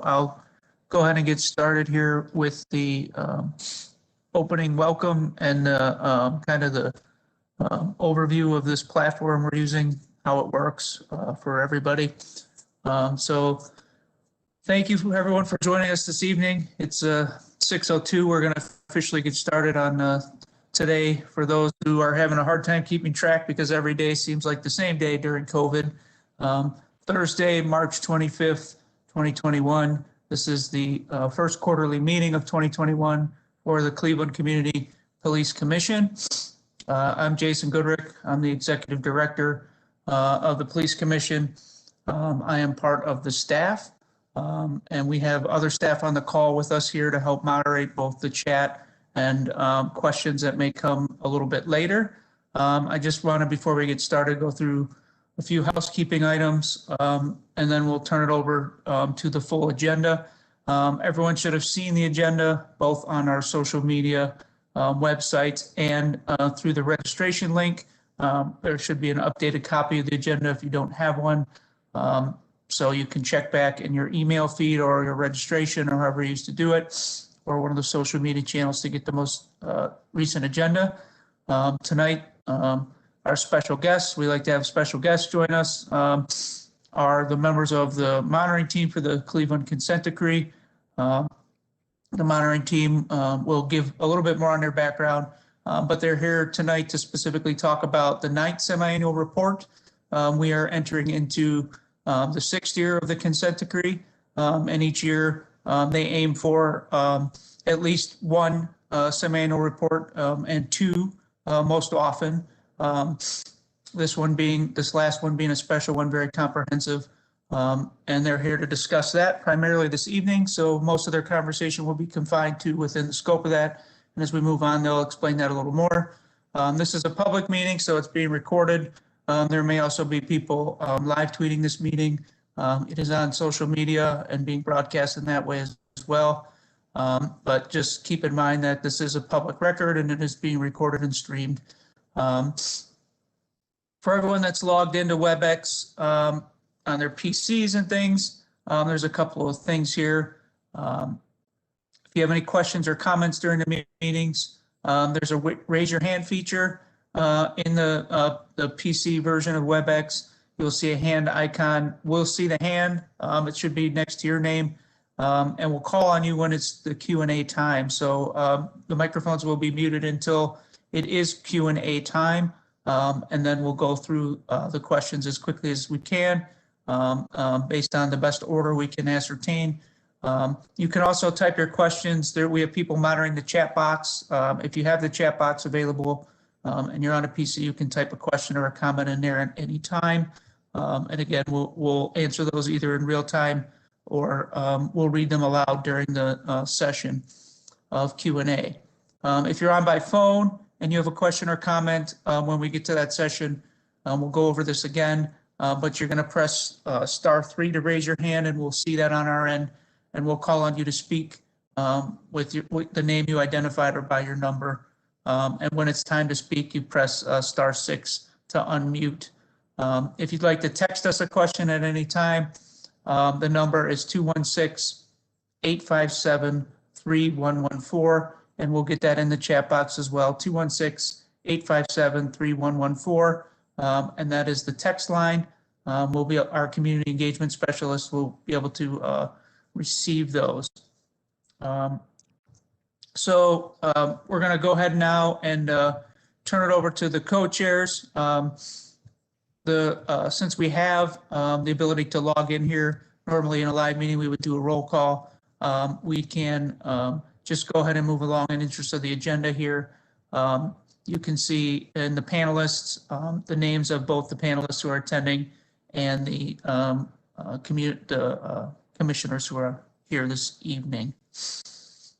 I'll go ahead and get started here with the opening welcome and kind of the overview of this platform we're using, how it works for everybody. So thank you everyone for joining us this evening. It's 6:02. We're going to officially get started on today for those who are having a hard time keeping track because every day seems like the same day during COVID. Thursday, March 25th, 2021. This is the first quarterly meeting of 2021 for the Cleveland Community Police Commission. I'm Jason Goodrick. I'm the Executive Director of the Police Commission. I am part of the staff, and we have other staff on the call with us here to help moderate both the chat and questions that may come a little bit later. I just wanted, before we get started, go through a few housekeeping items, and then we'll turn it over to the full agenda. Everyone should have seen the agenda both on our social media websites and through the registration link. There should be an updated copy of the agenda if you don't have one. So you can check back in your email feed or your registration or however you used to do it, or one of the social media channels to get the most recent agenda. Tonight, our special guests, we like to have special guests join us, are the members of the monitoring team for the Cleveland consent decree. The monitoring team will give a little bit more on their background, but they're here tonight to specifically talk about the 9th semi-annual report. We are entering into the 6th year of the consent decree, and each year they aim for at least one semi-annual report and two most often. This last one being a special one, very comprehensive, and they're here to discuss that primarily this evening. So most of their conversation will be confined to within the scope of that. And as we move on, they'll explain that a little more. This is a public meeting, so it's being recorded. There may also be people live tweeting this meeting. It is on social media and being broadcast in that way as well. But just keep in mind that this is a public record and it is being recorded and streamed. For everyone that's logged into WebEx on their PCs and things, there's a couple of things here. If you have any questions or comments during the meetings, there's a raise your hand feature in the PC version of WebEx. You'll see a hand icon. We'll see the hand. It should be next to your name, and we'll call on you when it's the Q&A time. So the microphones will be muted until it is Q&A time, and then we'll go through the questions as quickly as we can based on the best order we can ascertain. You can also type your questions there. We have people monitoring the chat box. If you have the chat box available and you're on a PC, you can type a question or a comment in there at any time. And again, we'll answer those either in real time or we'll read them aloud during the session of Q&A. If you're on by phone and you have a question or comment, when we get to that session, we'll go over this again, but you're going to press *3 to raise your hand, and we'll see that on our end, and we'll call on you to speak with the name you identified or by your number. And when it's time to speak, you press *6 to unmute. If you'd like to text us a question at any time, the number is 216-857-3114, and we'll get that in the chat box as well, 216-857-3114, and that is the text line. Our community engagement specialist will be able to receive those. So we're going to go ahead now and turn it over to the co-chairs. Since we have the ability to log in here, normally in a live meeting we would do a roll call. We can just go ahead and move along in interest of the agenda here. You can see in the panelists the names of both the panelists who are attending and the commissioners who are here this evening.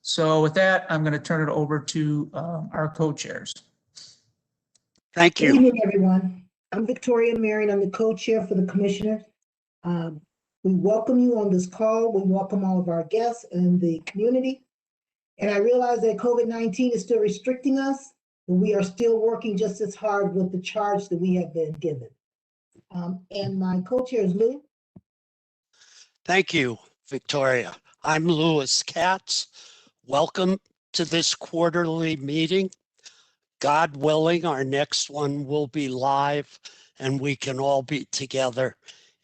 So with that, I'm going to turn it over to our co-chairs. Thank you. Good evening, everyone. I'm Victoria Marion. I'm the co-chair for the commissioners. We welcome you on this call. We welcome all of our guests and the community. And I realize that COVID-19 is still restricting us, but we are still working just as hard with the charge that we have been given. And my co-chair is Lou. Thank you. Victoria. I'm Louis Katz. Welcome to this quarterly meeting. God willing, our next one will be live and we can all be together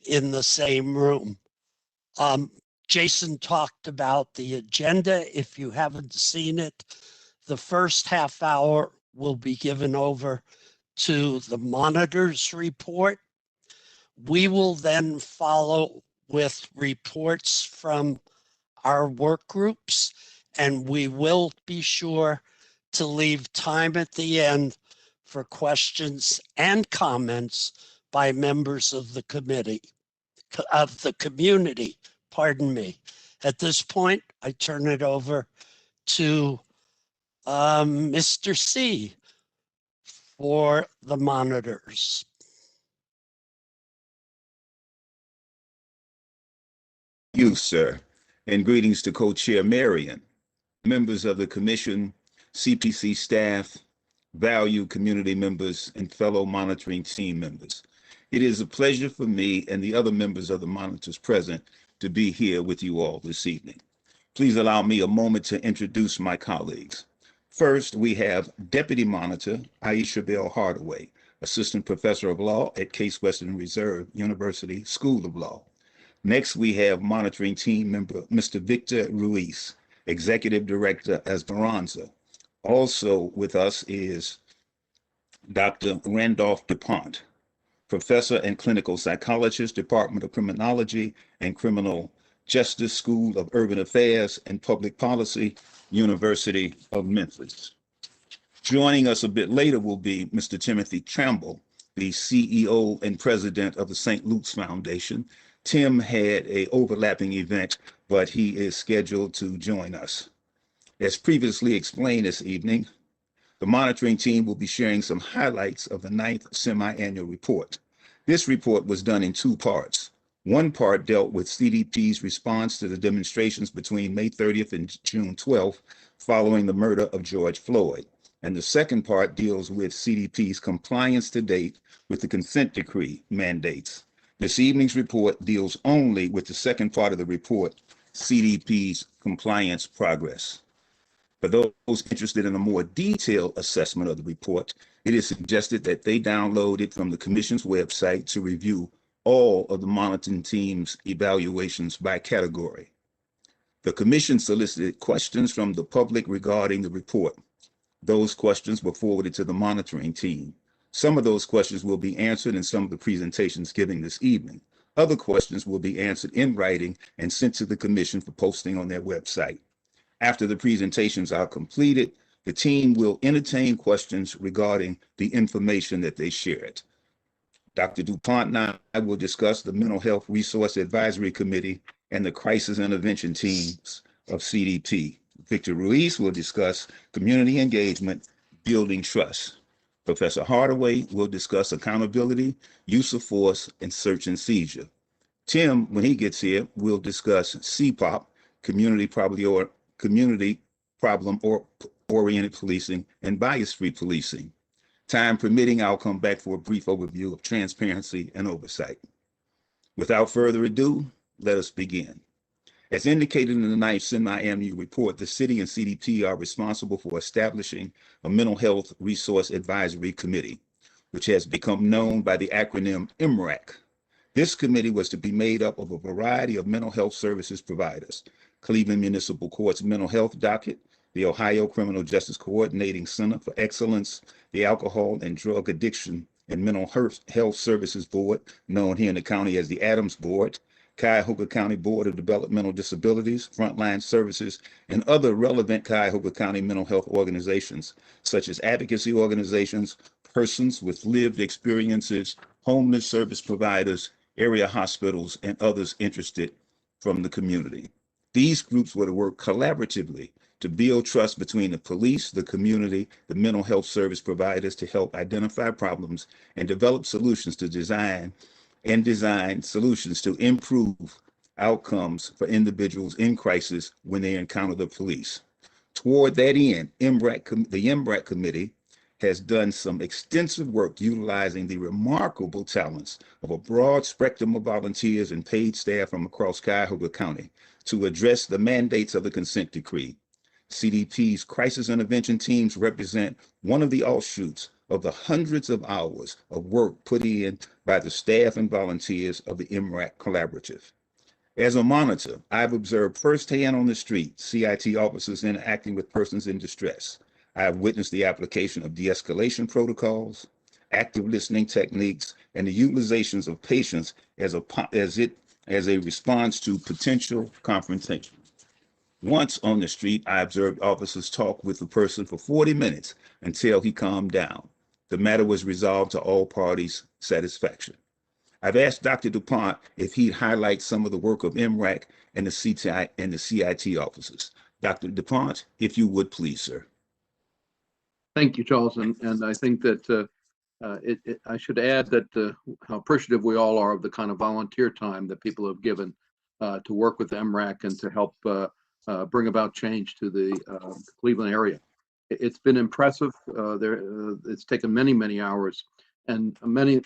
in the same room. Jason talked about the agenda. If you haven't seen it, the first half hour will be given over to the monitor's report. We will then follow with reports from our work groups, and we will be sure to leave time at the end for questions and comments by members of the community, pardon me. At this point, I turn it over to Mr. C for the monitors. You, sir, and greetings to Co-Chair Marion, members of the Commission, CPC staff, valued community members, and fellow monitoring team members. It is a pleasure for me and the other members of the monitors present to be here with you all this evening. Please allow me a moment to introduce my colleagues. First, we have Deputy Monitor Aisha Bell Hardaway, Assistant Professor of Law at Case Western Reserve University School of Law. Next, we have monitoring team member Mr. Victor Ruiz, Executive Director Esperanza. Also with us is Dr. Randolph DuPont, Professor and Clinical Psychologist, Department of Criminology and Criminal Justice School of Urban Affairs and Public Policy, University of Memphis. Joining us a bit later will be Mr. Timothy Tramble, the CEO and President of the St. Luke's Foundation. Tim had an overlapping event, but he is scheduled to join us. As previously explained this evening, the monitoring team will be sharing some highlights of the 9th semi-annual report. This report was done in two parts. One part dealt with CDP's response to the demonstrations between May 30th and June 12th following the murder of George Floyd. And the second part deals with CDP's compliance to date with the consent decree mandates. This evening's report deals only with the second part of the report, CDP's compliance progress. For those interested in a more detailed assessment of the report, it is suggested that they download it from the Commission's website to review all of the monitoring team's evaluations by category. The Commission solicited questions from the public regarding the report. Those questions were forwarded to the monitoring team. Some of those questions will be answered in some of the presentations given this evening. Other questions will be answered in writing and sent to the Commission for posting on their website. After the presentations are completed, the team will entertain questions regarding the information that they shared. Dr. DuPont and I will discuss the Mental Health Resource Advisory Committee and the Crisis Intervention Teams of CDP. Victor Ruiz will discuss community engagement, building trust. Professor Hardaway will discuss accountability, use of force, and search and seizure. Tim, when he gets here, will discuss CPOP, community problem-oriented policing, and bias-free policing. Time permitting, I'll come back for a brief overview of transparency and oversight. Without further ado, let us begin. As indicated in the 9th semi-annual report, the city and CDP are responsible for establishing a Mental Health Resource Advisory Committee, which has become known by the acronym MRAC. This committee was to be made up of a variety of mental health services providers: Cleveland Municipal Court's Mental Health Docket, the Ohio Criminal Justice Coordinating Center for Excellence, the Alcohol and Drug Addiction and Mental Health Services Board, known here in the county as the Adams Board, Cuyahoga County Board of Developmental Disabilities, Frontline Services, and other relevant Cuyahoga County mental health organizations, such as advocacy organizations, persons with lived experiences, homeless service providers, area hospitals, and others interested from the community. These groups were to work collaboratively to build trust between the police, the community, the mental health service providers to help identify problems and develop solutions to design solutions to improve outcomes for individuals in crisis when they encounter the police. Toward that end, the MRAC committee has done some extensive work utilizing the remarkable talents of a broad spectrum of volunteers and paid staff from across Cuyahoga County, to address the mandates of the consent decree. CDP's crisis intervention teams represent one of the offshoots of the hundreds of hours of work put in by the staff and volunteers of the MRAC Collaborative. As a monitor, I've observed firsthand on the street CIT officers interacting with persons in distress. I have witnessed the application of de-escalation protocols, active listening techniques, and the utilizations of patience as a response to potential confrontation. Once on the street, I observed officers talk with the person for 40 minutes until he calmed down. The matter was resolved to all parties' satisfaction. I've asked Dr. DuPont if he'd highlight some of the work of MRAC and the CIT officers. Dr. DuPont, if you would please, sir. Thank you, Charles. And I think that I should add that how appreciative we all are of the kind of volunteer time that people have given to work with MRAC and to help bring about change to the Cleveland area. It's been impressive. It's taken many, many hours, and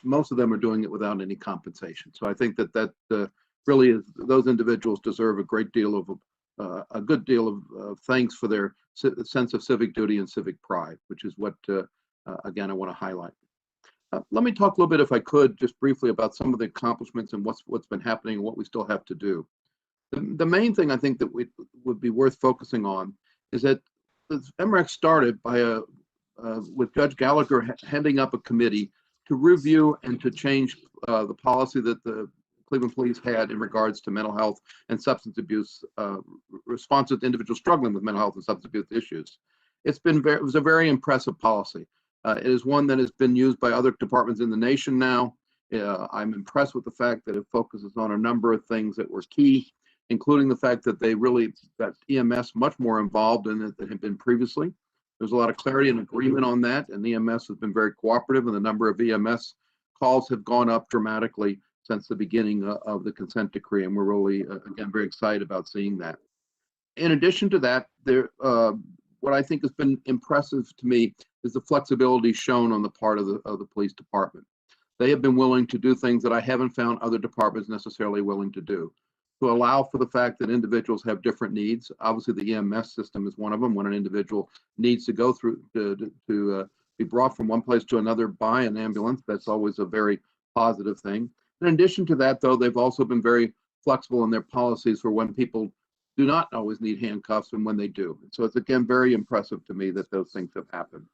most of them are doing it without any compensation. So I think that really is, those individuals deserve a good deal of thanks for their sense of civic duty and civic pride, which is what again I want to highlight. Let me talk a little bit, if I could, just briefly about some of the accomplishments and what's been happening and what we still have to do. The main thing I think that would be worth focusing on is that MRAC started by with Judge Gallagher heading up a committee to review and to change the policy that the Cleveland Police had in regards to mental health and substance abuse responses to individuals struggling with mental health and substance abuse issues. It was a very impressive policy. It is one that has been used by other departments in the nation now. I'm impressed with the fact that it focuses on a number of things that were key, including the fact that they really got EMS much more involved in it than had been previously. There's a lot of clarity and agreement on that, and EMS has been very cooperative, and the number of EMS calls have gone up dramatically since the beginning of the consent decree, and we're really, again, very excited about seeing that. In addition to that, what I think has been impressive to me is the flexibility shown on the part of the police department. They have been willing to do things that I haven't found other departments necessarily willing to do, to allow for the fact that individuals have different needs. Obviously, the EMS system is one of them. When an individual needs to go through to be brought from one place to another by an ambulance, that's always a very positive thing. In addition to that, though, they've also been very flexible in their policies for when people do not always need handcuffs and when they do. So it's, again, very impressive to me that those things have happened.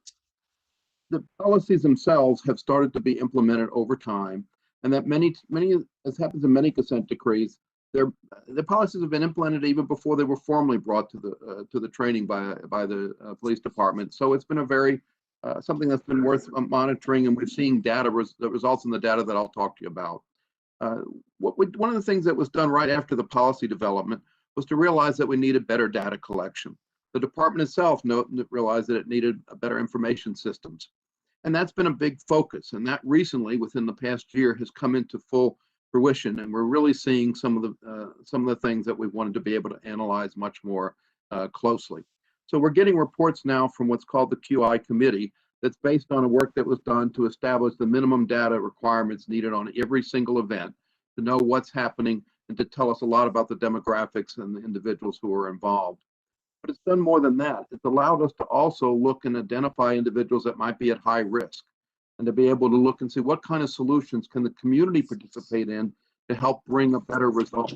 The policies themselves have started to be implemented over time, and that many, as happens in many consent decrees, the policies have been implemented even before they were formally brought to the training by the police department. So it's been a very something that's been worth monitoring, and we're seeing data, the results in the data that I'll talk to you about. One of the things that was done right after the policy development was to realize that we needed better data collection. The department itself realized that it needed better information systems, and that's been a big focus. And that recently, within the past year, has come into full fruition, and we're really seeing some of the things that we wanted to be able to analyze much more closely. So we're getting reports now from what's called the QI committee that's based on a work that was done to establish the minimum data requirements needed on every single event to know what's happening and to tell us a lot about the demographics and the individuals who are involved. But it's done more than that. It's allowed us to also look and identify individuals that might be at high risk, and to be able to look and see what kind of solutions can the community participate in to help bring a better result.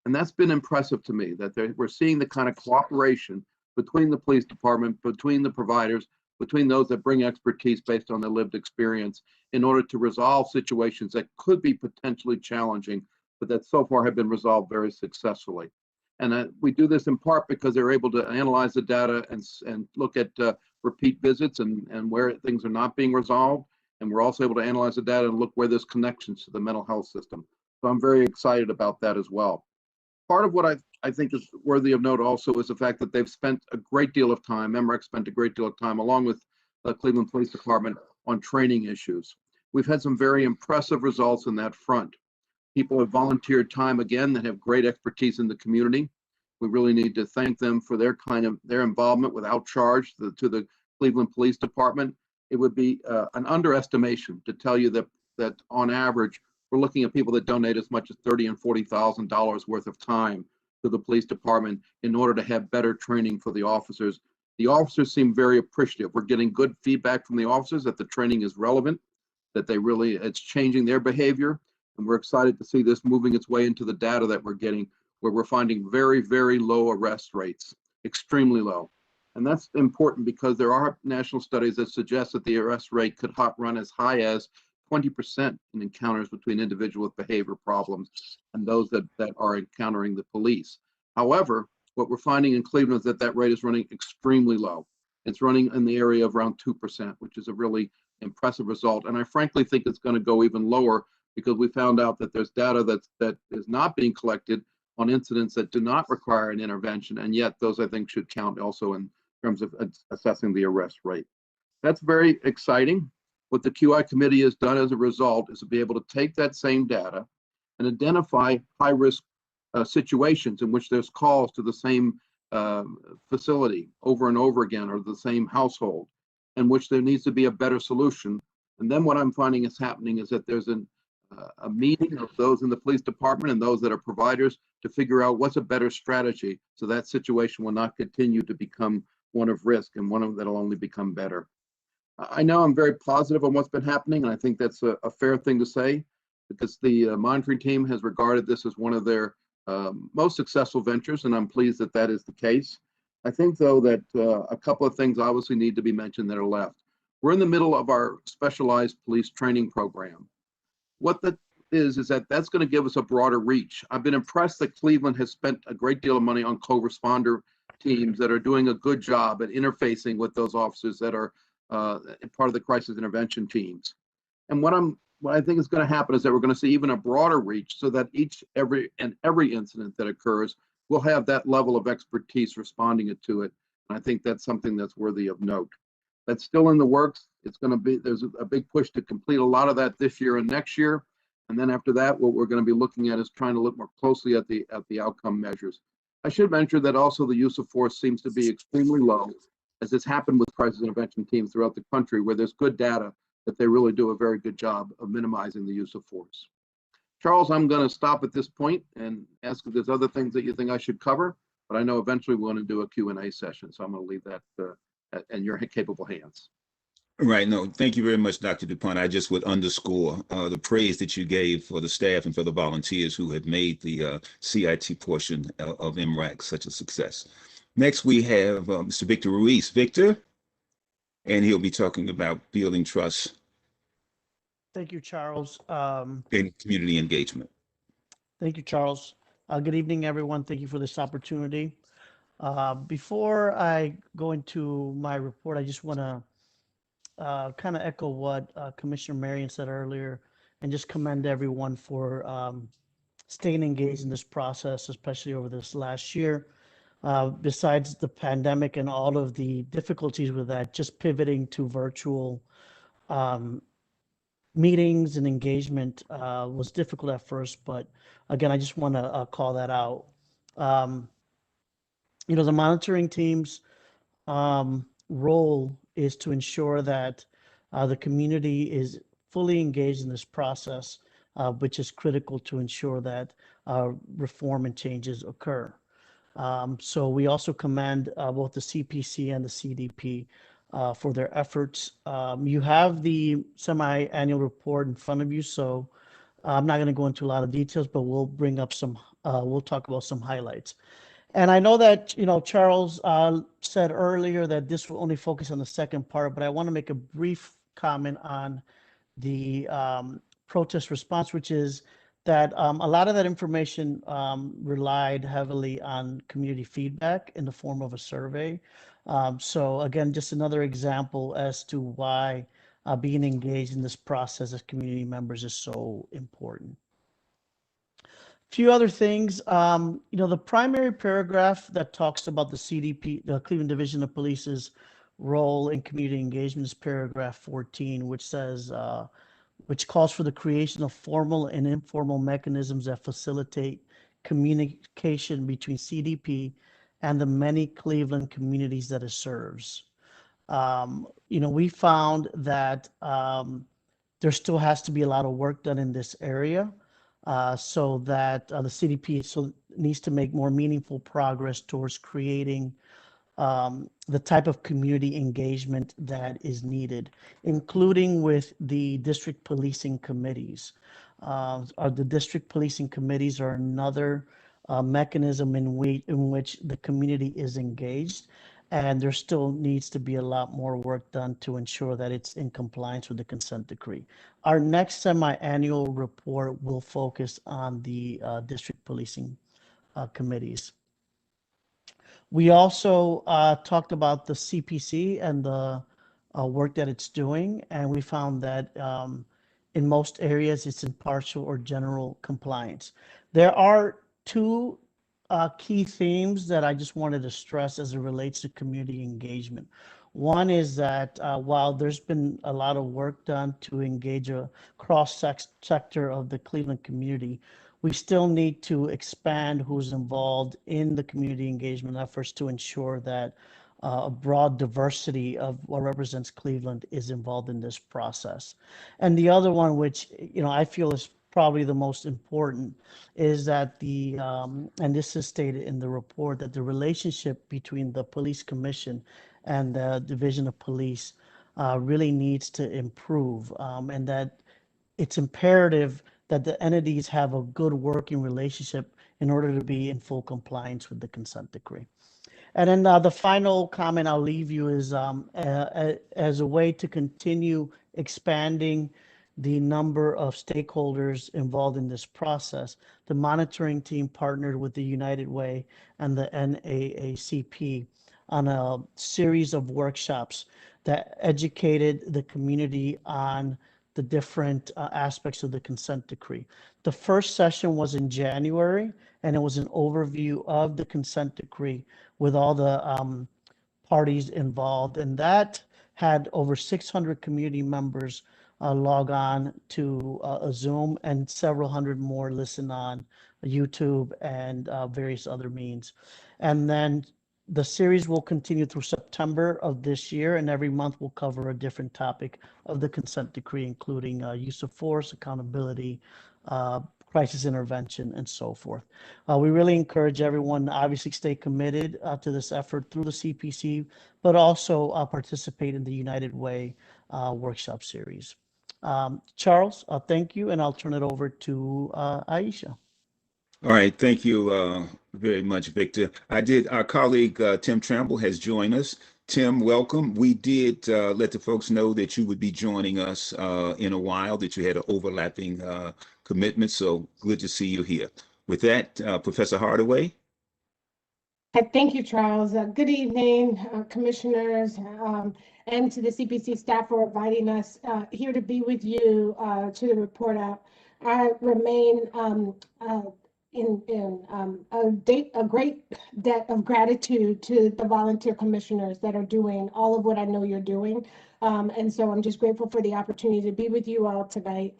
And that's been impressive to me, that we're seeing the kind of cooperation between the police department, between the providers, between those that bring expertise based on their lived experience in order to resolve situations that could be potentially challenging, but that so far have been resolved very successfully. And we do this in part because they're able to analyze the data and look at repeat visits and where things are not being resolved. And we're also able to analyze the data and look where there's connections to the mental health system. So I'm very excited about that as well. Part of what I think is worthy of note also is the fact that they've spent a great deal of time, MRAC spent a great deal of time, along with the Cleveland Police Department, on training issues. We've had some very impressive results in that front. People have volunteered time again that have great expertise in the community. We really need to thank them for their involvement without charge to the Cleveland Police Department. It would be an underestimation to tell you that on average, we're looking at people that donate as much as $30,000 and $40,000 worth of time to the police department in order to have better training for the officers. The officers seem very appreciative. We're getting good feedback from the officers that the training is relevant, that it's changing their behavior. And we're excited to see this moving its way into the data that we're getting, where we're finding very, very low arrest rates, extremely low. And that's important because there are national studies that suggest that the arrest rate could run as high as 20% in encounters between individuals with behavior problems and those that are encountering the police. However, what we're finding in Cleveland is that rate is running extremely low. It's running in the area of around 2%, which is a really impressive result. And I frankly think it's going to go even lower because we found out that there's data that is not being collected on incidents that do not require an intervention. And yet those, I think, should count also in terms of assessing the arrest rate. That's very exciting. What the QI committee has done as a result is to be able to take that same data and identify high-risk situations in which there's calls to the same facility over and over again, or the same household, in which there needs to be a better solution. And then what I'm finding is happening is that there's a meeting of those in the police department and those that are providers to figure out what's a better strategy so that situation will not continue to become one of risk and one that'll only become better. I know I'm very positive on what's been happening, and I think that's a fair thing to say, because the monitoring team has regarded this as one of their most successful ventures, and I'm pleased that that is the case. I think, though, that a couple of things obviously need to be mentioned that are left. We're in the middle of our specialized police training program. What that is that that's going to give us a broader reach. I've been impressed that Cleveland has spent a great deal of money on co-responder teams that are doing a good job at interfacing with those officers that are part of the crisis intervention teams. And what I think is going to happen is that we're going to see even a broader reach, so that every incident that occurs will have that level of expertise responding to it. And I think that's something that's worthy of note. That's still in the works. It's going to be, there's a big push to complete a lot of that this year and next year. And then after that, what we're going to be looking at is trying to look more closely at the outcome measures. I should mention that also the use of force seems to be extremely low, as it's happened with crisis intervention teams throughout the country, where there's good data that they really do a very good job of minimizing the use of force. Charles, I'm going to stop at this point and ask if there's other things that you think I should cover, but I know eventually we're going to do a Q&A session, so I'm going to leave that in your capable hands. Right. No, thank you very much, Dr. DuPont. I just would underscore the praise that you gave for the staff and for the volunteers who have made the CIT portion of MRAC such a success. Next, we have Mr. Victor Ruiz. Victor, and he'll be talking about building trust. Thank you, Charles. In community engagement. Thank you, Charles. Good evening, everyone. Thank you for this opportunity. Before I go into my report, I just want to kind of echo what Commissioner Marion said earlier, and just commend everyone for staying engaged in this process, especially over this last year. Besides the pandemic and all of the difficulties with that, just pivoting to virtual meetings and engagement was difficult at first, but again, I just want to call that out. The monitoring team's role is to ensure that the community is fully engaged in this process, which is critical to ensure that reform and changes occur. So we also commend both the CPC and the CDP for their efforts. You have the semi-annual report in front of you, so I'm not going to go into a lot of details, but we'll bring up we'll talk about some highlights. And I know that, Charles said earlier that this will only focus on the second part, but I want to make a brief comment on the protest response, which is that a lot of that information relied heavily on community feedback in the form of a survey. So again, just another example as to why being engaged in this process as community members is so important. Few other things, the primary paragraph that talks about the CDP, the Cleveland Division of Police's role in community engagement is paragraph 14, which says, which calls for the creation of formal and informal mechanisms that facilitate communication between CDP and the many Cleveland communities that it serves. We found that there still has to be a lot of work done in this area. so that the CDP needs to make more meaningful progress towards creating the type of community engagement that is needed, including with the district policing committees. The district policing committees are another mechanism in which the community is engaged, and there still needs to be a lot more work done to ensure that it's in compliance with the consent decree. Our next semi-annual report will focus on the district policing committees. We also talked about the CPC and the work that it's doing, and we found that in most areas it's in partial or general compliance. There are two key themes that I just wanted to stress as it relates to community engagement. One is that while there's been a lot of work done to engage a cross-sector of the Cleveland community, we still need to expand who's involved in the community engagement efforts to ensure that a broad diversity of what represents Cleveland is involved in this process. And the other one, which I feel is probably the most important, is that and this is stated in the report, that the relationship between the police commission and the division of police really needs to improve, and that it's imperative that the entities have a good working relationship in order to be in full compliance with the consent decree. And then the final comment I'll leave you is as a way to continue expanding the number of stakeholders involved in this process, the monitoring team partnered with the United Way and the NAACP on a series of workshops that educated the community on the different aspects of the consent decree. The first session was in January, and it was an overview of the consent decree with all the parties involved, and that had over 600 community members log on to a Zoom, and several hundred more listen on YouTube and various other means. And then the series will continue through September of this year, and every month we'll cover a different topic of the consent decree, including use of force, accountability, crisis intervention, and so forth. We really encourage everyone to obviously stay committed to this effort through the CPC, but also participate in the United Way workshop series. Charles, thank you, and I'll turn it over to Aisha. All right, thank you very much, Victor. Our colleague Tim Tramble has joined us. Tim, welcome. We did let the folks know that you would be joining us in a while, that you had an overlapping commitment, so good to see you here. With that, Professor Hardaway. Thank you, Charles. Good evening, commissioners, and to the CPC staff for inviting us here to be with you to report out. I remain a great debt of gratitude to the volunteer commissioners that are doing all of what I know you're doing. And so I'm just grateful for the opportunity to be with you all tonight.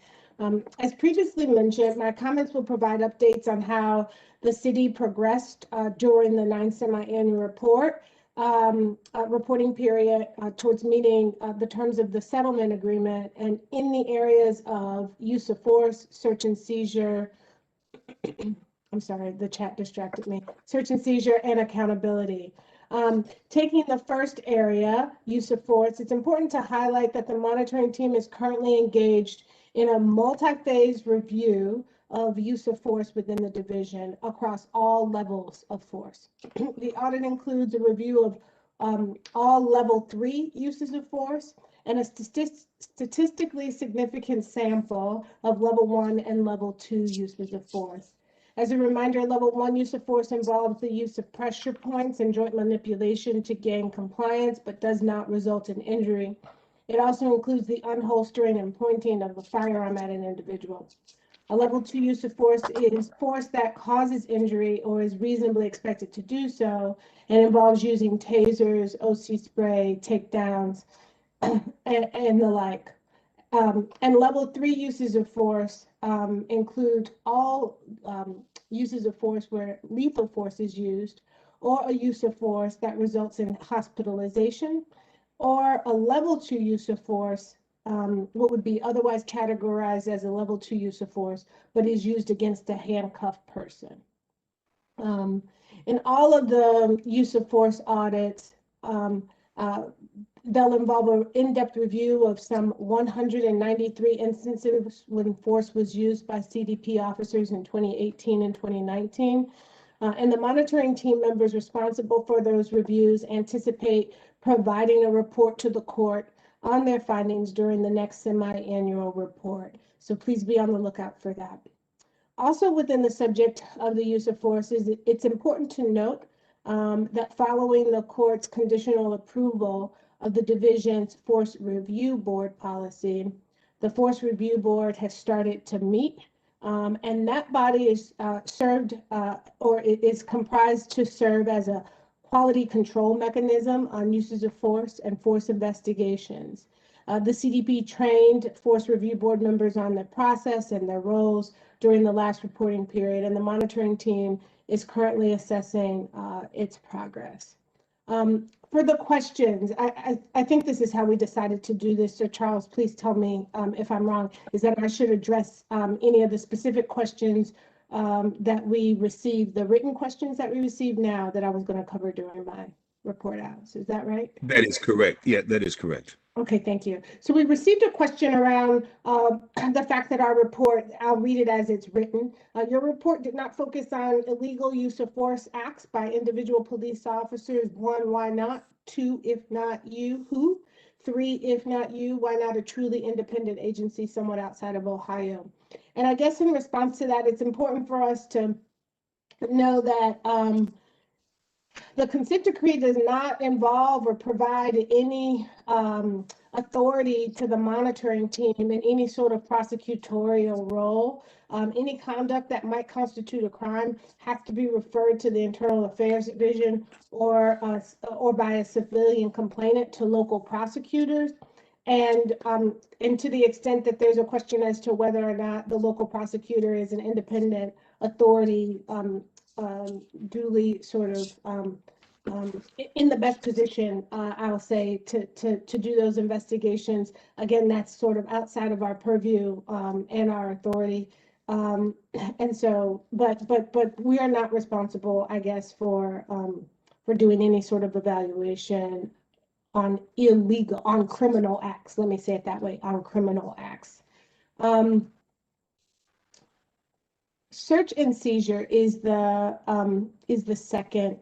As previously mentioned, my comments will provide updates on how the city progressed during the 9th semi-annual report reporting period towards meeting the terms of the settlement agreement, and in the areas of use of force, search and seizure, I'm sorry, the chat distracted me, search and seizure, and accountability. Taking the first area, use of force, it's important to highlight that the monitoring team is currently engaged in a multi-phase review of use of force within the division across all levels of force. The audit includes a review of all level 3 uses of force and a statistically significant sample of level 1 and level 2 uses of force. As a reminder, level 1 use of force involves the use of pressure points and joint manipulation to gain compliance, but does not result in injury. It also includes the unholstering and pointing of a firearm at an individual. A level 2 use of force is force that causes injury or is reasonably expected to do so, and involves using tasers, OC spray, takedowns, and the like. And level 3 uses of force include all uses of force where lethal force is used, or a use of force that results in hospitalization, or a level 2 use of force what would be otherwise categorized as a level 2 use of force, but is used against a handcuffed person. In all of the use of force audits, they'll involve an in-depth review of some 193 instances when force was used by CDP officers in 2018 and 2019. And the monitoring team members responsible for those reviews anticipate providing a report to the court on their findings during the next semi-annual report. So please be on the lookout for that. Also within the subject of the use of force, it's important to note that following the court's conditional approval of the division's Force Review Board policy, the Force Review Board has started to meet, and that body is it is comprised to serve as a quality control mechanism on uses of force and force investigations. The CDP trained Force Review Board members on the process and their roles during the last reporting period, and the monitoring team is currently assessing its progress. For the questions, I think this is how we decided to do this. So Charles, please tell me if I'm wrong, is that I should address any of the specific questions that we received, the written questions that we received now that I was going to cover during my report outs. Is that right? That is correct. Yeah, that is correct. Okay, thank you. So we received a question around the fact that our report, I'll read it as it's written. Your report did not focus on illegal use of force acts by individual police officers. 1, why not? 2, if not you, who? 3, if not you, why not a truly independent agency somewhat outside of Ohio? And I guess in response to that, it's important for us to know that the consent decree does not involve or provide any authority to the monitoring team in any sort of prosecutorial role. Any conduct that might constitute a crime has to be referred to the Internal Affairs Division or by a civilian complainant to local prosecutors. And to the extent that there's a question as to whether or not the local prosecutor is an independent authority, duly sort of in the best position, I'll say, to do those investigations. Again, that's sort of outside of our purview and our authority. And so, but we are not responsible, I guess, for doing any sort of evaluation on criminal acts. Let me say it that way, on criminal acts. Search and seizure is the second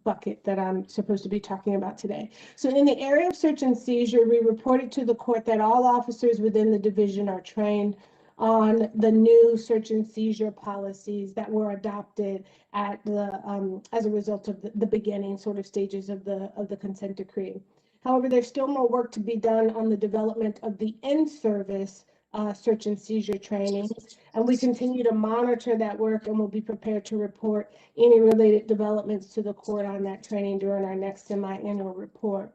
bucket that I'm supposed to be talking about today. So in the area of search and seizure, we reported to the court that all officers within the division are trained on the new search and seizure policies that were adopted at the as a result of the beginning sort of stages of the consent decree. However, there's still more work to be done on the development of the in-service search and seizure trainings, and we continue to monitor that work and will be prepared to report any related developments to the court on that training during our next semi-annual report.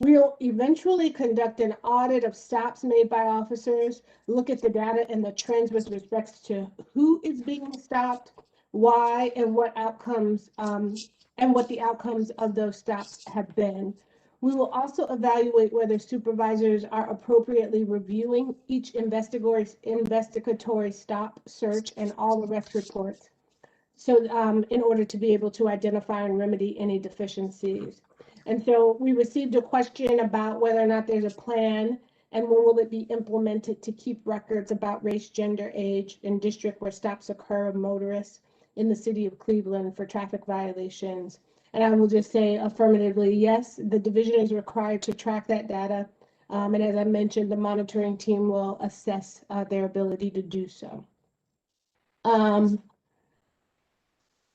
We'll eventually conduct an audit of stops made by officers, look at the data and the trends with respect to who is being stopped, why, and what outcomes, and what the outcomes of those stops have been. We will also evaluate whether supervisors are appropriately reviewing each investigatory stop, search, and all arrest reports. So in order to be able to identify and remedy any deficiencies. And so we received a question about whether or not there's a plan and when will it be implemented to keep records about race, gender, age in district where stops occur of motorists in the city of Cleveland for traffic violations. And I will just say affirmatively, yes, the division is required to track that data. And as I mentioned, the monitoring team will assess their ability to do so.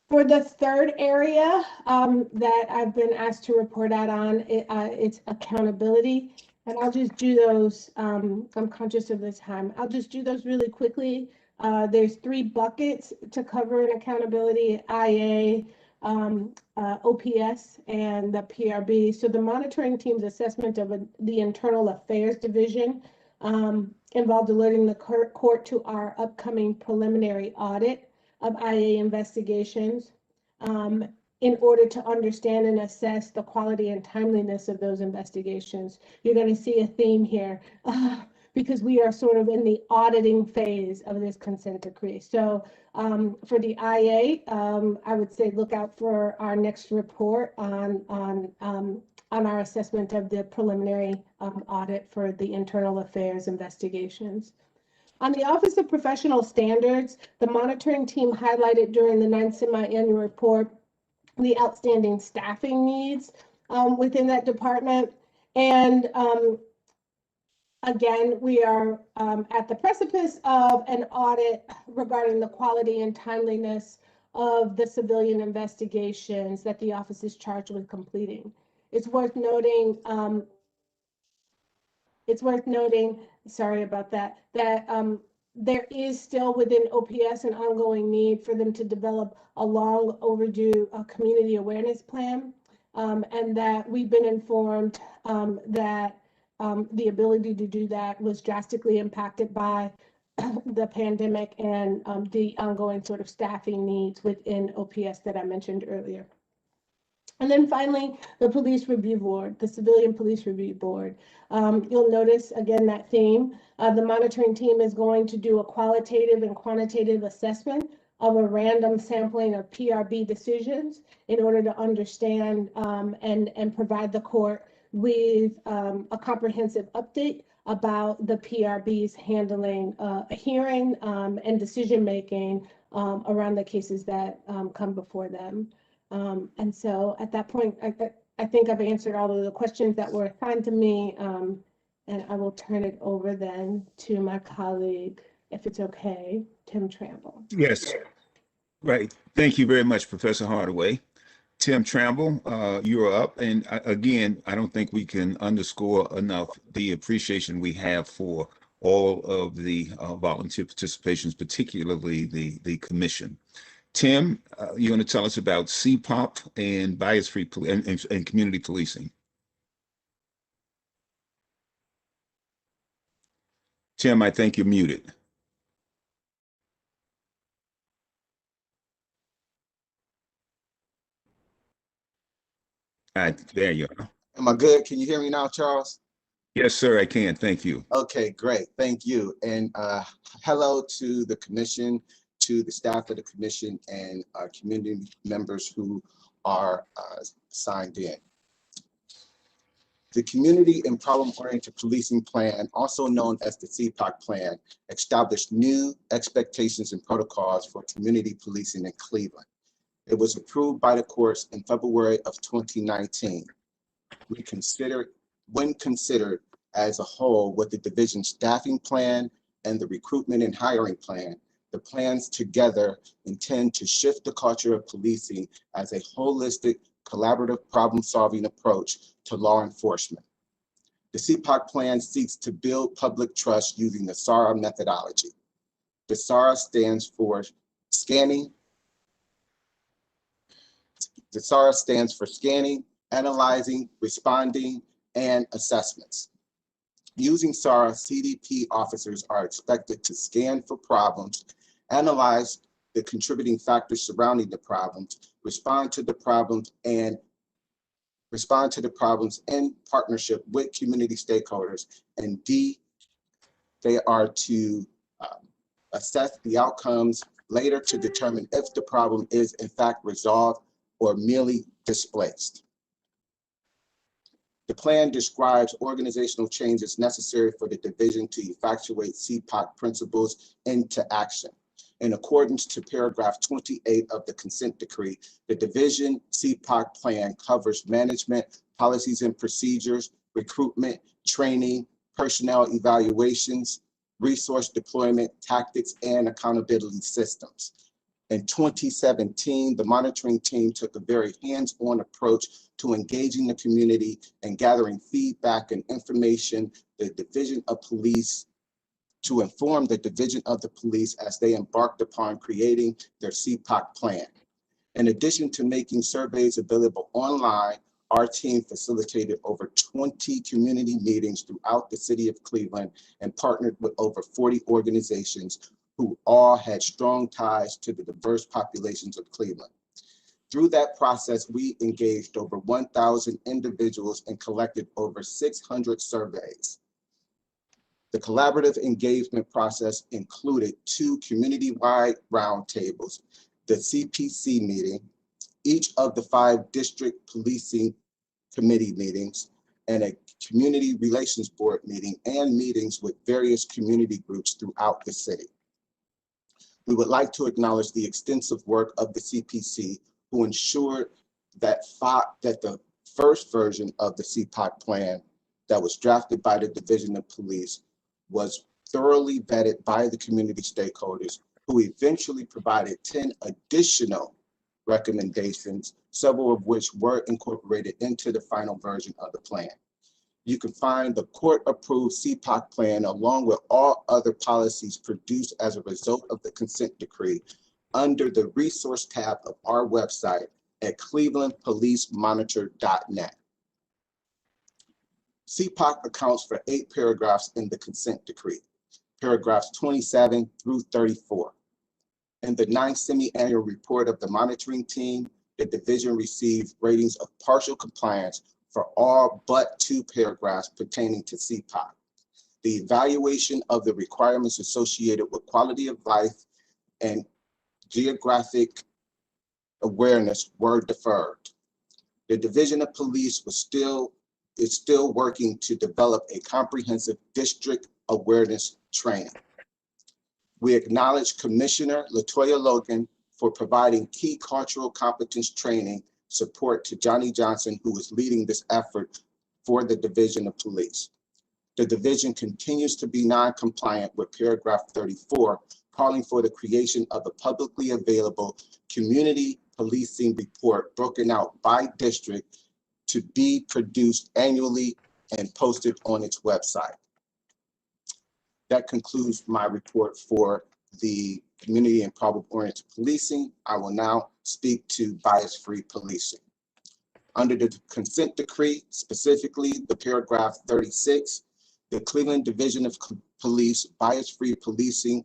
For the third area that I've been asked to report out on, it's accountability. And I'll just do those, I'm conscious of the time. I'll just do those really quickly. There's 3 buckets to cover in accountability: IA, OPS, and the PRB. So the monitoring team's assessment of the Internal Affairs Division involved alerting the court to our upcoming preliminary audit of IA investigations. in order to understand and assess the quality and timeliness of those investigations. You're going to see a theme here because we are sort of in the auditing phase of this consent decree. So for the IA, I would say look out for our next report on our assessment of the preliminary audit for the internal affairs investigations. On the Office of Professional Standards, the monitoring team highlighted during the 9th semi-annual report the outstanding staffing needs within that department. And again, we are at the precipice of an audit regarding the quality and timeliness of the civilian investigations that the office is charged with completing. It's worth noting, sorry about that, that there is still within OPS an ongoing need for them to develop a long overdue community awareness plan, and that we've been informed that the ability to do that was drastically impacted by the pandemic and the ongoing sort of staffing needs within OPS that I mentioned earlier. And then finally, the Police Review Board, the Civilian Police Review Board. You'll notice, again, that theme. The monitoring team is going to do a qualitative and quantitative assessment of a random sampling of PRB decisions in order to understand and provide the court with a comprehensive update about the PRB's handling a hearing and decision-making around the cases that come before them. And so at that point, I think I've answered all of the questions that were assigned to me, and I will turn it over then to my colleague, if it's okay, Tim Tramble. Yes, right. Thank you very much, Professor Hardaway. Tim Tramble, you're up. And again, I don't think we can underscore enough the appreciation we have for all of the volunteer participations, particularly the commission. Tim, you're going to tell us about CPOP and bias-free and community policing. Tim, I think you're muted. All right, there you are. Am I good? Can you hear me now, Charles? Yes, sir, I can. Thank you. Okay, great. Thank you. And hello to the commission, to the staff of the commission, and our community members who are signed in. The Community and Problem-Oriented Policing Plan, also known as the CPOC Plan, established new expectations and protocols for community policing in Cleveland. It was approved by the courts in February of 2019. When considered as a whole with the division staffing plan and the recruitment and hiring plan, the plans together intend to shift the culture of policing as a holistic, collaborative problem-solving approach to law enforcement. The CPOC plan seeks to build public trust using the SARA methodology. The SARA stands for scanning, analyzing, responding, and assessments. Using SARA, CDP officers are expected to scan for problems, analyze the contributing factors surrounding the problems, respond to the problems in partnership with community stakeholders, and they are to assess the outcomes later to determine if the problem is in fact resolved or merely displaced. The plan describes organizational changes necessary for the division to effectuate CPOC principles into action. In accordance to paragraph 28 of the consent decree, the division CPOC plan covers management, policies and procedures, recruitment, training, personnel evaluations, resource deployment, tactics, and accountability systems. In 2017, the monitoring team took a very hands-on approach to engaging the community and gathering feedback and information to inform the division of the police as they embarked upon creating their CPOC plan. In addition to making surveys available online, our team facilitated over 20 community meetings throughout the city of Cleveland and partnered with over 40 organizations who all had strong ties to the diverse populations of Cleveland. Through that process, we engaged over 1,000 individuals and collected over 600 surveys. The collaborative engagement process included 2 community-wide roundtables, the CPC meeting, each of the 5 district policing committee meetings, and a community relations board meeting, and meetings with various community groups throughout the city. We would like to acknowledge the extensive work of the CPC, who ensured that the first version of the CPOC plan that was drafted by the Division of Police was thoroughly vetted by the community stakeholders, who eventually provided 10 additional recommendations, several of which were incorporated into the final version of the plan. You can find the court-approved CPOC plan along with all other policies produced as a result of the consent decree under the resource tab of our website at clevelandpolicemonitor.net. CPOC accounts for 8 paragraphs in the consent decree, paragraphs 27 through 34. In the 9th semi-annual report of the monitoring team, the division received ratings of partial compliance for all but 2 paragraphs pertaining to CPOC. The evaluation of the requirements associated with quality of life and geographic awareness were deferred. The Division of Police is still working to develop a comprehensive district awareness training. We acknowledge Commissioner LaToya Logan for providing key cultural competence training support to Johnny Johnson, who is leading this effort for the Division of Police. The division continues to be non-compliant with paragraph 34, calling for the creation of a publicly available community policing report broken out by district to be produced annually and posted on its website. That concludes my report for the community and problem-oriented policing. I will now speak to bias-free policing. Under the consent decree, specifically the paragraph 36, the Cleveland Division of Police bias-free policing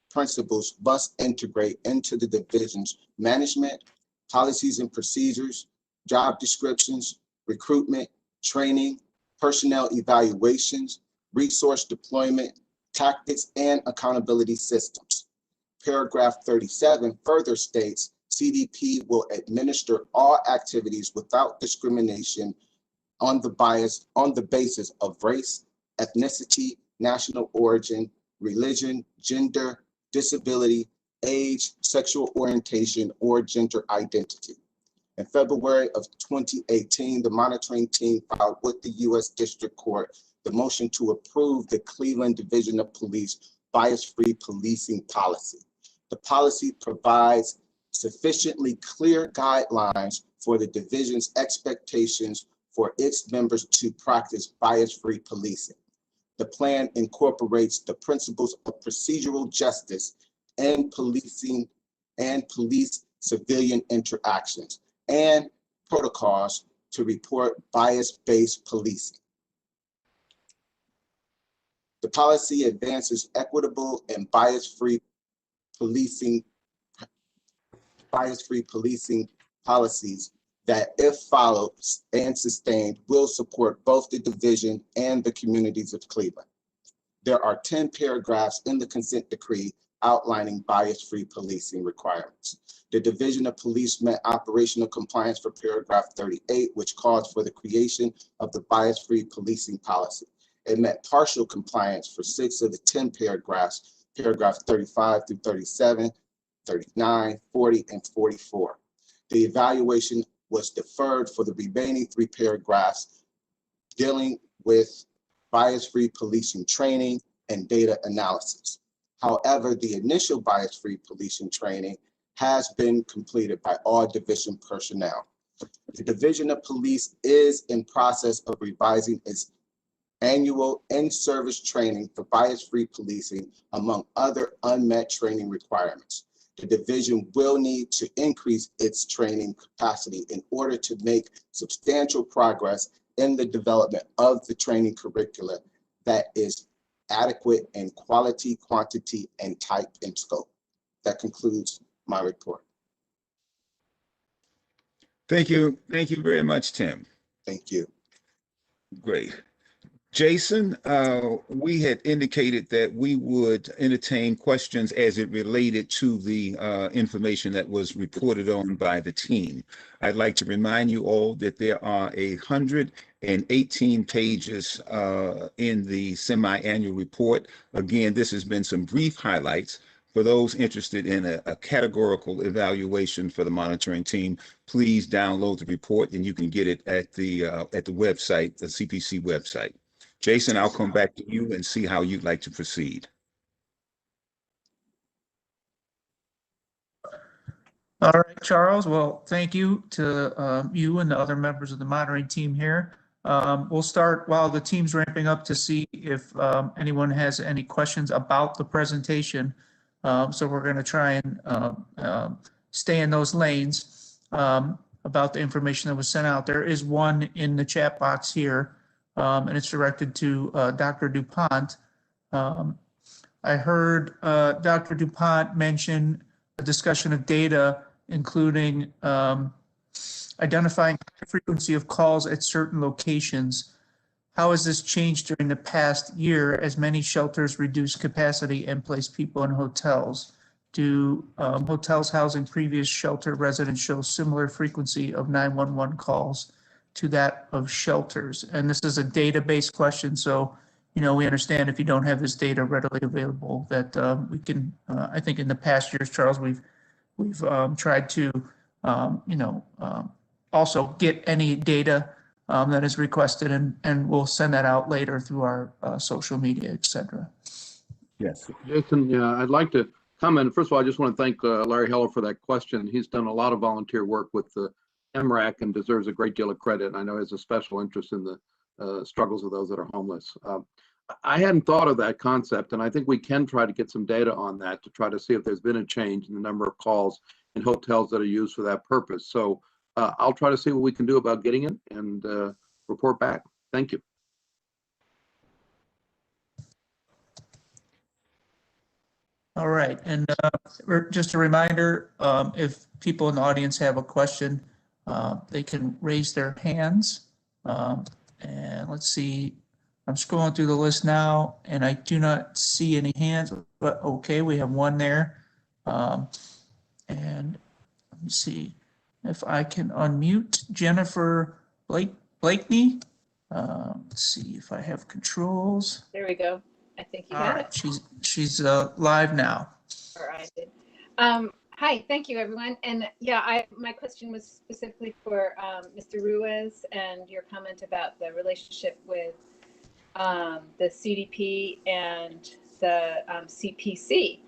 principles must integrate into the division's management, policies and procedures, job descriptions, recruitment, training, personnel evaluations, resource deployment, tactics, and accountability systems. Paragraph 37 further states CDP will administer all activities without discrimination on the basis of race, ethnicity, national origin, religion, gender, disability, age, sexual orientation, or gender identity. In February of 2018, the monitoring team filed with the U.S. District Court the motion to approve the Cleveland Division of Police bias-free policing policy. The policy provides sufficiently clear guidelines for the division's expectations for its members to practice bias-free policing. The plan incorporates the principles of procedural justice in policing and police-civilian interactions and protocols to report bias-based policing. The policy advances equitable and bias-free policing policies that, if followed and sustained, will support both the division and the communities of Cleveland. There are 10 paragraphs in the consent decree outlining bias-free policing requirements. The Division of Police met operational compliance for paragraph 38, which calls for the creation of the bias-free policing policy. It met partial compliance for 6 of the 10 paragraphs, paragraphs 35 through 37, 39, 40, and 44. The evaluation was deferred for the remaining 3 paragraphs dealing with bias-free policing training and data analysis. However, the initial bias-free policing training has been completed by all division personnel. The Division of Police is in process of revising its annual in-service training for bias-free policing, among other unmet training requirements. The division will need to increase its training capacity in order to make substantial progress in the development of the training curricula that is adequate in quality, quantity, and type and scope. That concludes my report. Thank you. Thank you very much, Tim. Thank you. Great. Jason, we had indicated that we would entertain questions as it related to the information that was reported on by the team. I'd like to remind you all that there are 118 pages in the semi-annual report. Again, this has been some brief highlights. For those interested in a categorical evaluation for the monitoring team, please download the report and you can get it at the website, the CPC website. Jason, I'll come back to you and see how you'd like to proceed. All right, Charles. Well, thank you to you and the other members of the monitoring team here. We'll start while the team's ramping up to see if anyone has any questions about the presentation. So we're going to try and stay in those lanes about the information that was sent out. There is one in the chat box here, and it's directed to Dr. DuPont. I heard Dr. DuPont mention a discussion of data, including identifying the frequency of calls at certain locations. How has this changed during the past year as many shelters reduce capacity and place people in hotels? Do hotels housing previous shelter residents show similar frequency of 911 calls to that of shelters? And this is a data-based question, so we understand if you don't have this data readily available that we can. I think in the past years, Charles, we've tried to also get any data that is requested, and we'll send that out later through our social media, et cetera. Yes. Jason, yeah, I'd like to comment. First of all, I just want to thank Larry Heller for that question. He's done a lot of volunteer work with the MRAC and deserves a great deal of credit. I know he has a special interest in the struggles of those that are homeless. I hadn't thought of that concept, and I think we can try to get some data on that to try to see if there's been a change in the number of calls in hotels that are used for that purpose. So I'll try to see what we can do about getting it and report back. Thank you. All right, and just a reminder, if people in the audience have a question, they can raise their hands. And let's see, I'm scrolling through the list now, and I do not see any hands, but okay, we have one there. And let me see if I can unmute Jennifer Blakeney. Let's see if I have controls. There we go. I think you All got right, it. she's live now. Or I did. Hi, thank you, everyone. And yeah, my question was specifically for Mr. Ruiz and your comment about the relationship with the CDP and the CPC,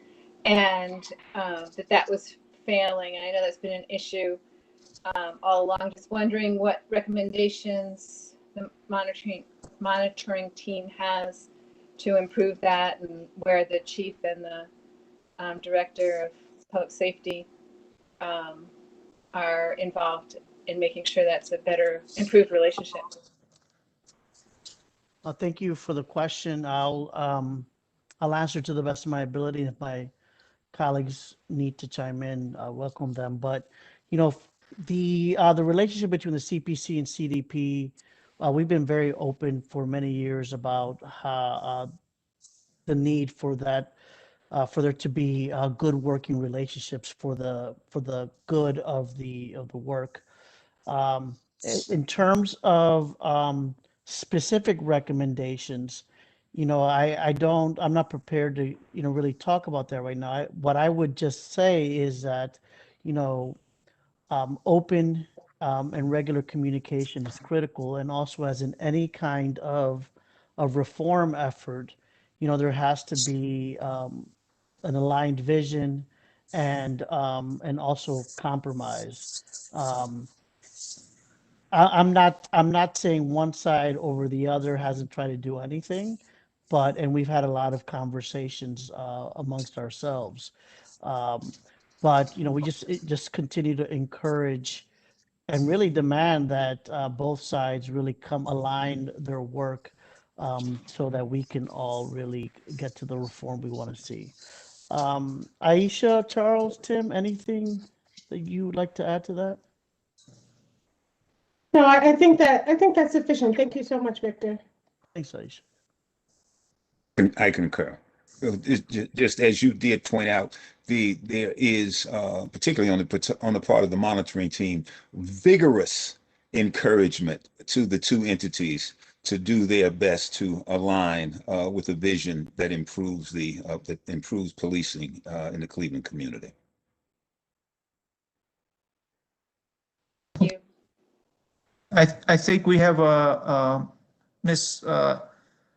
and that was failing. And I know that's been an issue all along. Just wondering what recommendations the monitoring team has to improve that, and where the chief and the director of public safety are involved in making sure that's a better, improved relationship. Thank you for the question. I'll answer to the best of my ability. If my colleagues need to chime in, welcome them. But the relationship between the CPC and CDP, we've been very open for many years about how the need for that, for there to be good working relationships for the good of the work. In terms of specific recommendations, I'm not prepared to really talk about that right now. What I would just say is that open and regular communication is critical, and also as in any kind of reform effort, there has to be an aligned vision and also compromise. I'm not saying one side over the other hasn't tried to do anything, and we've had a lot of conversations amongst ourselves. But we just continue to encourage and really demand that both sides really come align their work so that we can all really get to the reform we want to see. Aisha, Charles, Tim, anything that you would like to add to that? No, I think that's sufficient. Thank you so much, Victor. Thanks, Aisha. I concur. Just as you did point out, there is, particularly on the part of the monitoring team, vigorous encouragement to the two entities to do their best to align with a vision that improves policing in the Cleveland community. Thank you. I think we have Miss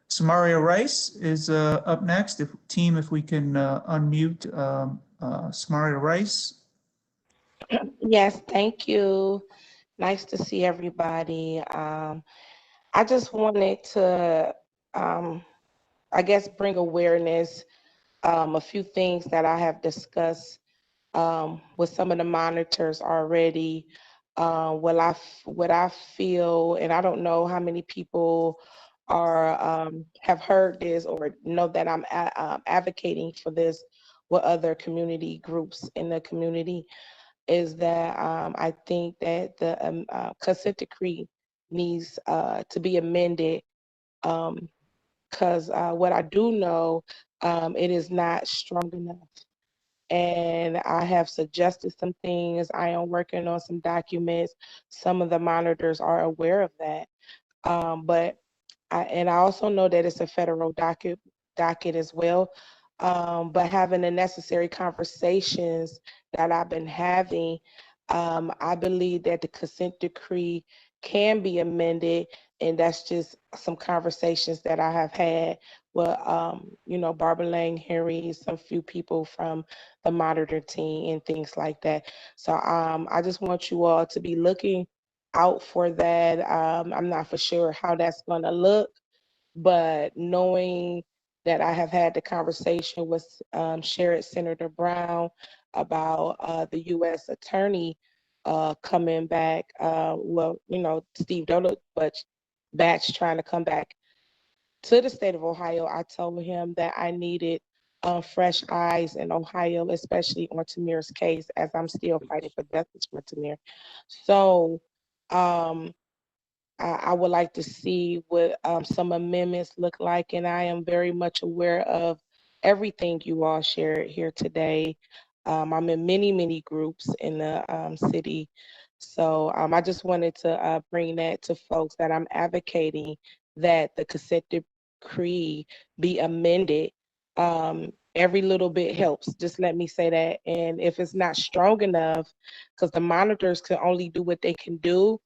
Samaria Rice is up next. If we can unmute Samaria Rice. Yes, thank you. Nice to see everybody. I just wanted to, I guess, bring awareness, a few things that I have discussed with some of the monitors already. What I feel, and I don't know how many people are have heard this or know that I'm advocating for this with other community groups in the community, is that I think that the consent decree needs to be amended, because what I do know, it is not strong enough. And I have suggested some things. I am working on some documents. Some of the monitors are aware of that. But I also know that it's a federal docket as well. But having the necessary conversations that I've been having, I believe that the consent decree can be amended, and that's just some conversations that I have had with, Barbara Lang, Henry, some few people from the monitor team and things like that. So I just want you all to be looking out for that. I'm not for sure how that's going to look, but knowing that I have had the conversation with Sherrod Senator Brown about the U.S. Attorney coming back, Steve Dola, but Batch trying to come back to the state of Ohio, I told him that I needed fresh eyes in Ohio, especially on Tamir's case, as I'm still fighting for justice for Tamir. So I would like to see what some amendments look like, and I am very much aware of everything you all shared here today. I'm in many, many groups in the city. So I just wanted to bring that to folks, that I'm advocating that the consent decree be amended. Every little bit helps. Just let me say that. And if it's not strong enough, because the monitors can only do what they can do,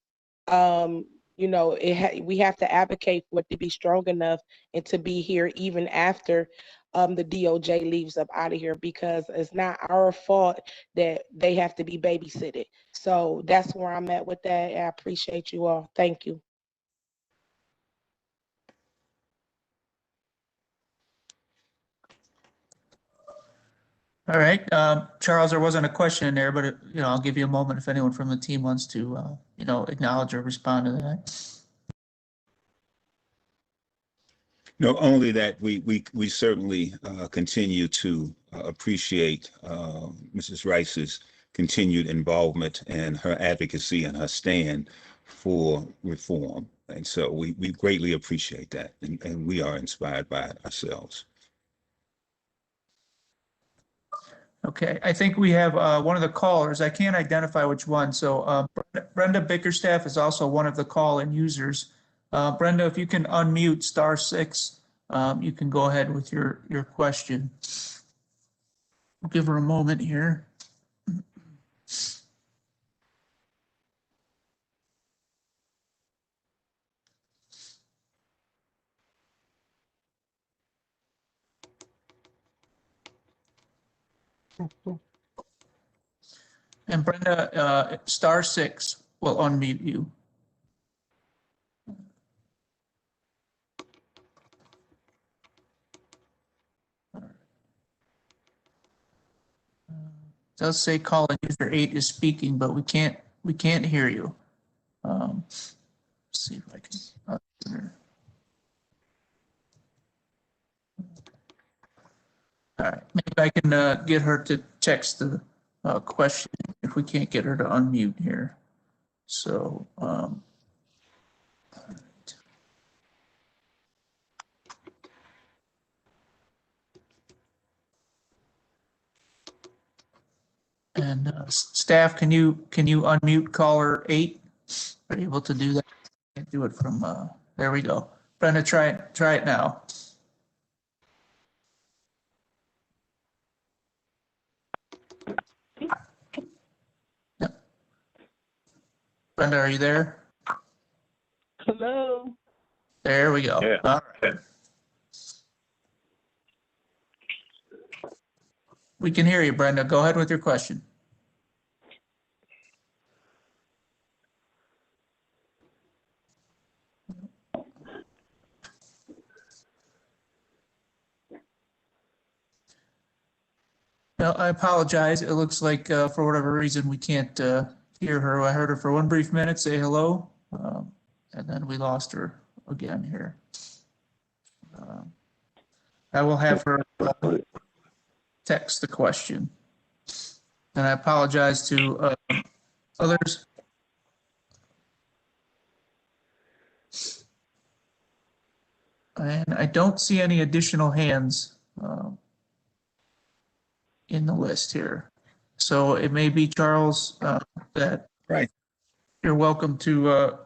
um, we have to advocate for it to be strong enough and to be here even after the DOJ leaves up out of here, because it's not our fault that they have to be babysitted. So that's where I'm at with that. I appreciate you all. Thank you. All right, Charles, there wasn't a question in there, but I'll give you a moment if anyone from the team wants to acknowledge or respond to that. No, only that we certainly continue to appreciate Mrs. Rice's continued involvement and her advocacy and her stand for reform. And so we greatly appreciate that, and we are inspired by it ourselves. Okay, I think we have one of the callers. I can't identify which one. So Brenda Bickerstaff is also one of the call-in users. Brenda, if you can unmute *6, you can go ahead with your question. I'll give her a moment here. And Brenda, *6 will unmute you. It does say call-in user 8 is speaking, but we can't hear you. Let's see if I can. All right, maybe I can get her to text the question if we can't get her to unmute here. So And staff, can you unmute caller 8? Are you able to do that? Can't do it from, there we go. Brenda, try it now. Yep. Brenda, are you there? Hello. There we go. Yeah. All right. We can hear you, Brenda. Go ahead with your question. No, I apologize. It looks like for whatever reason we can't hear her. I heard her for one brief minute say hello, and then we lost her again here. I will have her text the question. And I apologize to others. And I don't see any additional hands in the list here. So it may be, Charles, that Right. you're welcome to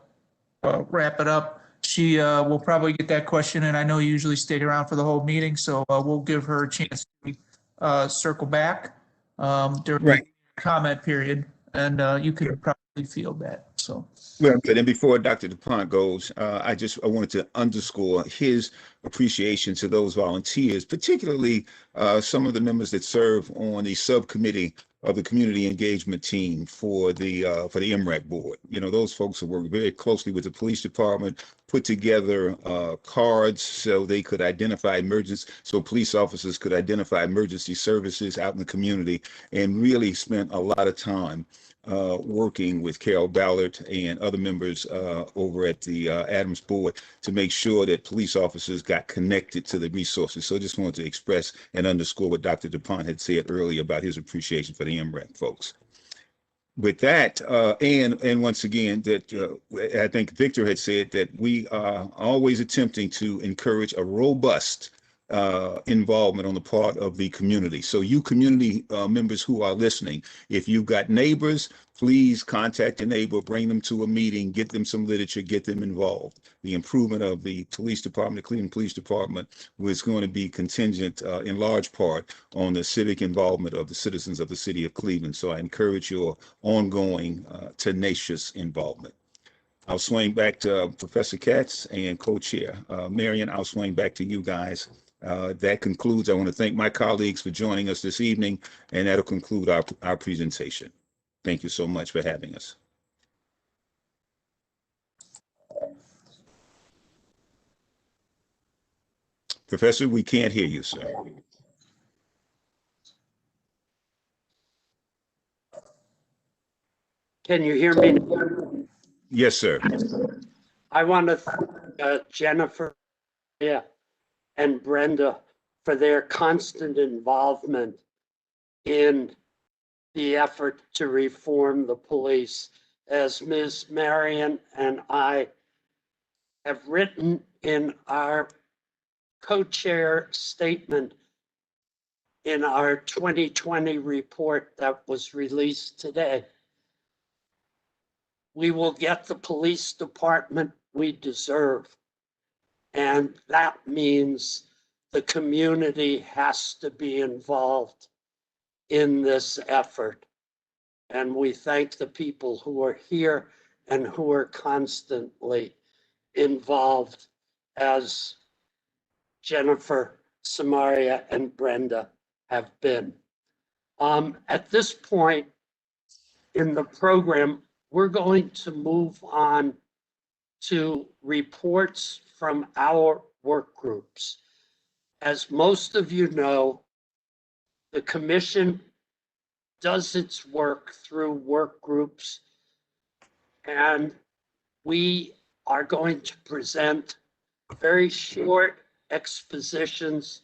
wrap it up. She will probably get that question, and I know you usually stay around for the whole meeting, so we'll give her a chance to circle back during the comment period, and you can probably field that. So. Well, good. And before Dr. DuPont goes, I wanted to underscore his appreciation to those volunteers, particularly some of the members that serve on the subcommittee of the community engagement team for the MREC board. You know, those folks who work very closely with the police department, put together cards so they could identify so police officers could identify emergency services out in the community, and really spent a lot of time working with Carol Ballard and other members over at the Adams board to make sure that police officers got connected to the resources. So I just wanted to express and underscore what Dr. DuPont had said earlier about his appreciation for the MREC folks. With that, and once again, that I think Victor had said that we are always attempting to encourage a robust involvement on the part of the community. So you community members who are listening, if you've got neighbors, please contact a neighbor, bring them to a meeting, get them some literature, get them involved. The improvement of the police department, the Cleveland Police Department, was going to be contingent in large part on the civic involvement of the citizens of the city of Cleveland. So I encourage your ongoing tenacious involvement. I'll swing back to Professor Katz and co-chair. Marion, I'll swing back to you guys. That concludes. I want to thank my colleagues for joining us this evening, and that'll conclude our presentation. Thank you so much for having us. Professor, we can't hear you, sir. Can you hear me? Yes, sir. I want to thank Jennifer and Brenda for their constant involvement in the effort to reform the police. As Ms. Marion and I have written in our co-chair statement in our 2020 report that was released today, we will get the police department we deserve. And that means the community has to be involved in this effort. And we thank the people who are here and who are constantly involved, as Jennifer, Samaria, and Brenda have been. At this point in the program, we're going to move on to reports from our work groups. As most of you know, the commission does its work through work groups, and we are going to present very short expositions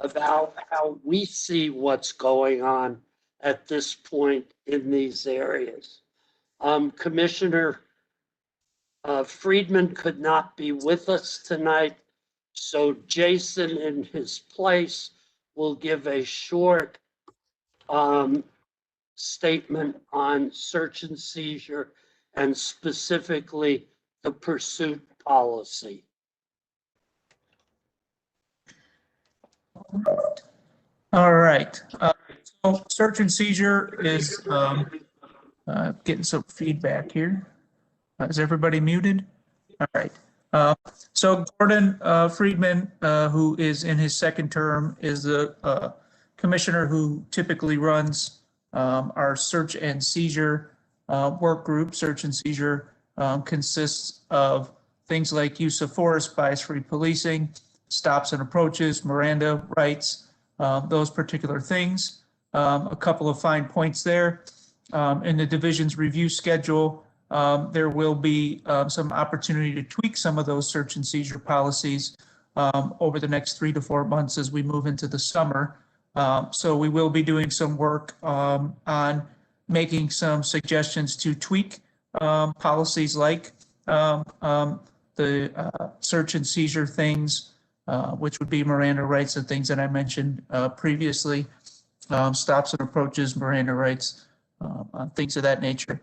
about how we see what's going on at this point in these areas. Commissioner Friedman could not be with us tonight, so Jason in his place will give a short statement on search and seizure and specifically the pursuit policy. All right. So search and seizure is getting some feedback here. Is everybody muted? All right. So Gordon Friedman, who is in his second term, is the commissioner who typically runs our search and seizure work group. Search and seizure consists of things like use of force, bias-free policing, stops and approaches, Miranda rights, those particular things. A couple of fine points there. In the division's review schedule, there will be some opportunity to tweak some of those search and seizure policies over the next 3 to 4 months as we move into the summer. So we will be doing some work on making some suggestions to tweak policies like the search and seizure things, which would be Miranda rights and things that I mentioned previously, stops and approaches, Miranda rights, things of that nature.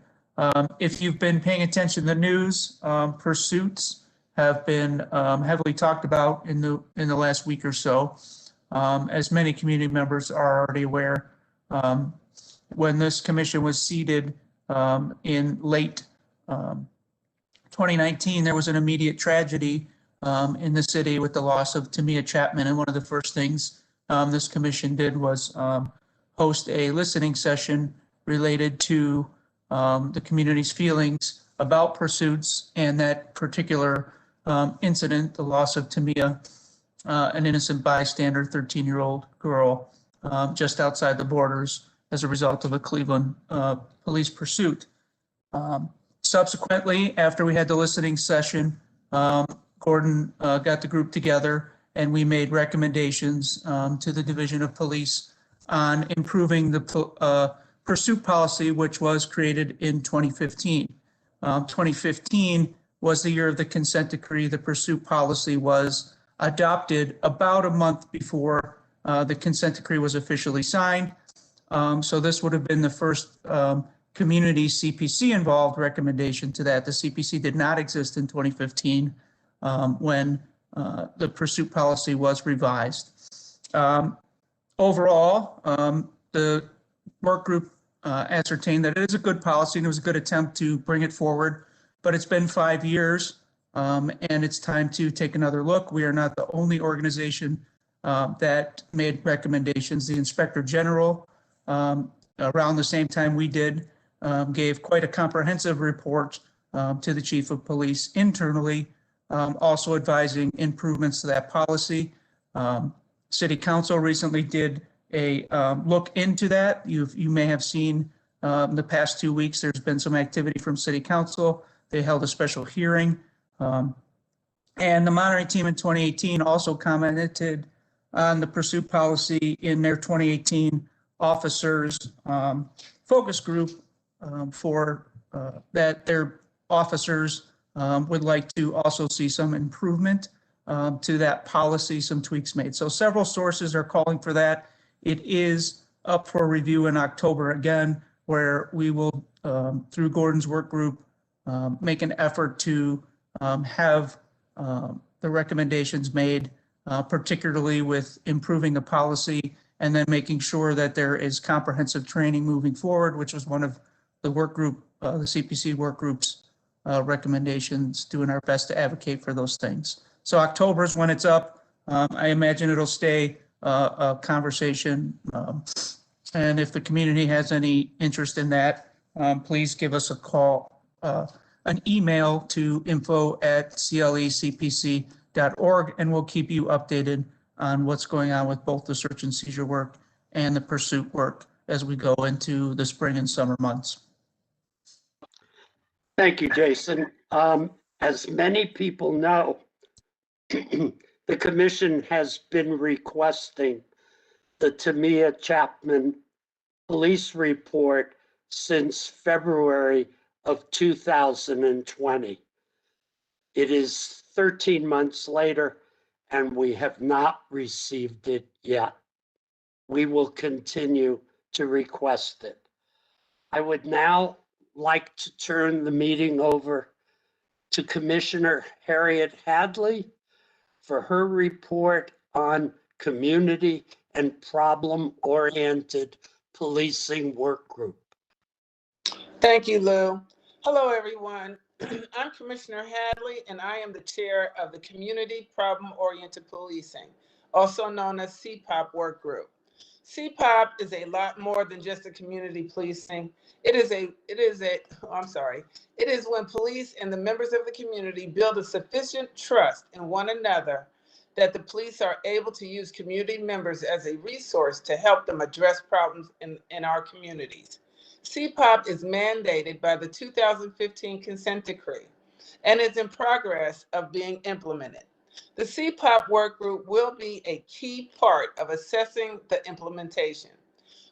If you've been paying attention to the news, pursuits have been heavily talked about in the last week or so. As many community members are already aware, when this commission was seated in late 2019, there was an immediate tragedy in the city with the loss of Tamia Chapman. And one of the first things this commission did was host a listening session related to the community's feelings about pursuits and that particular incident, the loss of Tamia, an innocent bystander, 13-year-old girl, just outside the borders as a result of a Cleveland police pursuit. Subsequently, after we had the listening session, Gordon got the group together and we made recommendations to the Division of Police on improving the pursuit policy, which was created in 2015. 2015 was the year of the consent decree. The pursuit policy was adopted about a month before the consent decree was officially signed. So this would have been the first community CPC involved recommendation to that. The CPC did not exist in 2015 when the pursuit policy was revised. Overall, the work group ascertained that it is a good policy and it was a good attempt to bring it forward, but it's been 5 years and it's time to take another look. We are not the only organization that made recommendations. The Inspector General, around the same time we did, gave quite a comprehensive report to the Chief of Police internally, also advising improvements to that policy. City Council recently did a look into that. You may have seen the past 2 weeks, there's been some activity from City Council. They held a special hearing. And the monitoring team in 2018 also commented on the pursuit policy in their 2018 officers focus group for that their officers would like to also see some improvement to that policy, some tweaks made. So several sources are calling for that. It is up for review in October again, where we will, through Gordon's work group, make an effort to have the recommendations made, particularly with improving the policy and then making sure that there is comprehensive training moving forward, which was one of the work group, the CPC work group's recommendations, doing our best to advocate for those things. So October is when it's up. I imagine it'll stay a conversation. And if the community has any interest in that, please give us a call, an email to info@clecpc.org, and we'll keep you updated on what's going on with both the search and seizure work and the pursuit work as we go into the spring and summer months. Thank you, Jason. As many people know, the commission has been requesting the Tamia Chapman police report since February of 2020. It is 13 months later, and we have not received it yet. We will continue to request it. I would now like to turn the meeting over to Commissioner Harriet Hadley for her report on community and problem-oriented policing work group. Thank you, Lou. Hello, everyone. I'm Commissioner Hadley, and I am the chair of the Community Problem-Oriented Policing, also known as CPOP work group. CPOP is a lot more than just a community policing. It is when police and the members of the community build a sufficient trust in one another that the police are able to use community members as a resource to help them address problems in our communities. CPOP is mandated by the 2015 consent decree and is in progress of being implemented. The CPOP work group will be a key part of assessing the implementation.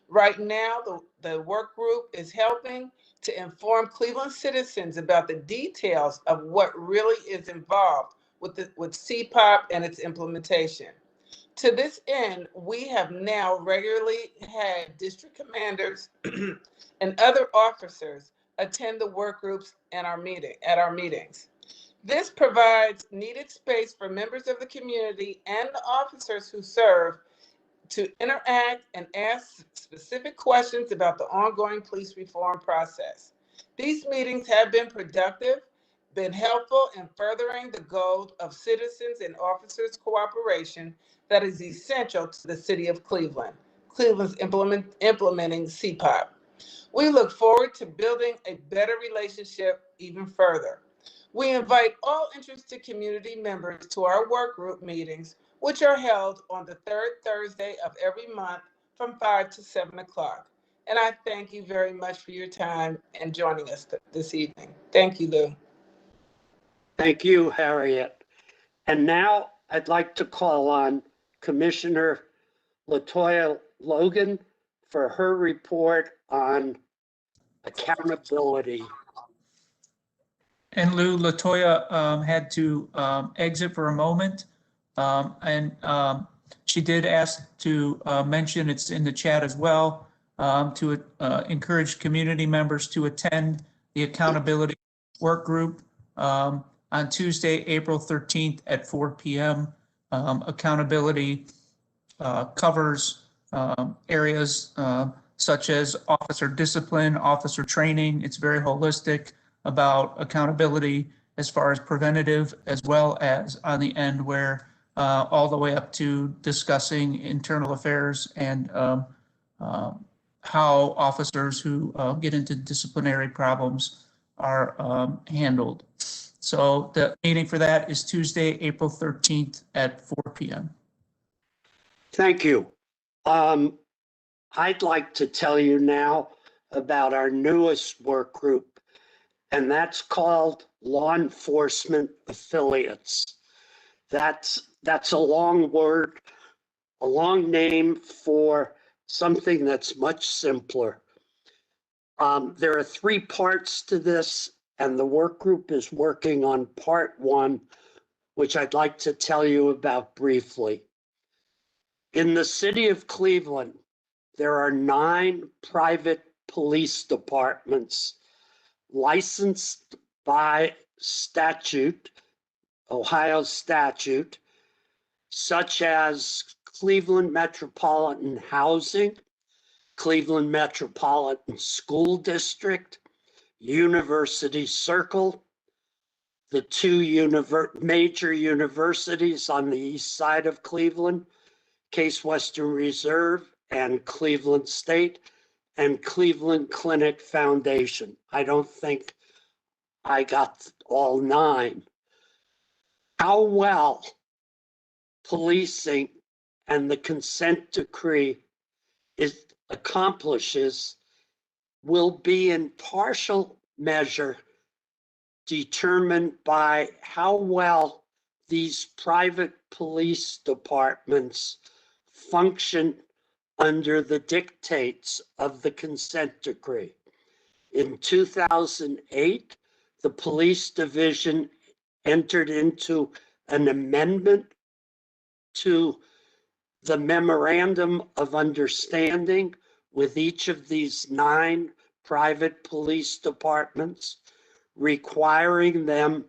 Right now, the work group is helping to inform Cleveland citizens about the details of what really is involved with CPOP and its implementation. To this end, we have now regularly had district commanders and other officers attend the work groups at our meetings. This provides needed space for members of the community and the officers who serve to interact and ask specific questions about the ongoing police reform process. These meetings have been productive, been helpful in furthering the goal of citizens and officers' cooperation that is essential to the city of Cleveland. Cleveland's implementing CPOP. We look forward to building a better relationship even further. We invite all interested community members to our work group meetings, which are held on the third Thursday of every month from 5 to 7 o'clock. And I thank you very much for your time and joining us this evening. Thank you, Lou. Thank you, Harriet. And now I'd like to call on Commissioner LaToya Logan for her report on accountability. And Lou, LaToya had to exit for a moment. She did ask to mention, it's in the chat as well, to encourage community members to attend the accountability work group on Tuesday, April 13th at 4 p.m. Accountability covers areas such as officer discipline, officer training. It's very holistic about accountability as far as preventative, as well as on the end where all the way up to discussing internal affairs and how officers who get into disciplinary problems are handled. So the meeting for that is Tuesday, April 13th at 4 p.m. Thank you. I'd like to tell you now about our newest work group, and that's called Law Enforcement Affiliates. That's a long word, a long name for something that's much simpler. There are 3 parts to this, and the work group is working on part 1, which I'd like to tell you about briefly. In the city of Cleveland, there are 9 private police departments licensed by statute, Ohio statute, such as Cleveland Metropolitan Housing, Cleveland Metropolitan School District, University Circle, the 2 major universities on the east side of Cleveland, Case Western Reserve and Cleveland State, and Cleveland Clinic Foundation. I don't think I got all 9. How well policing and the consent decree accomplishes will be in partial measure determined by how well these private police departments function under the dictates of the consent decree. In 2008, the police division entered into an amendment to the memorandum of understanding with each of these 9 private police departments, requiring them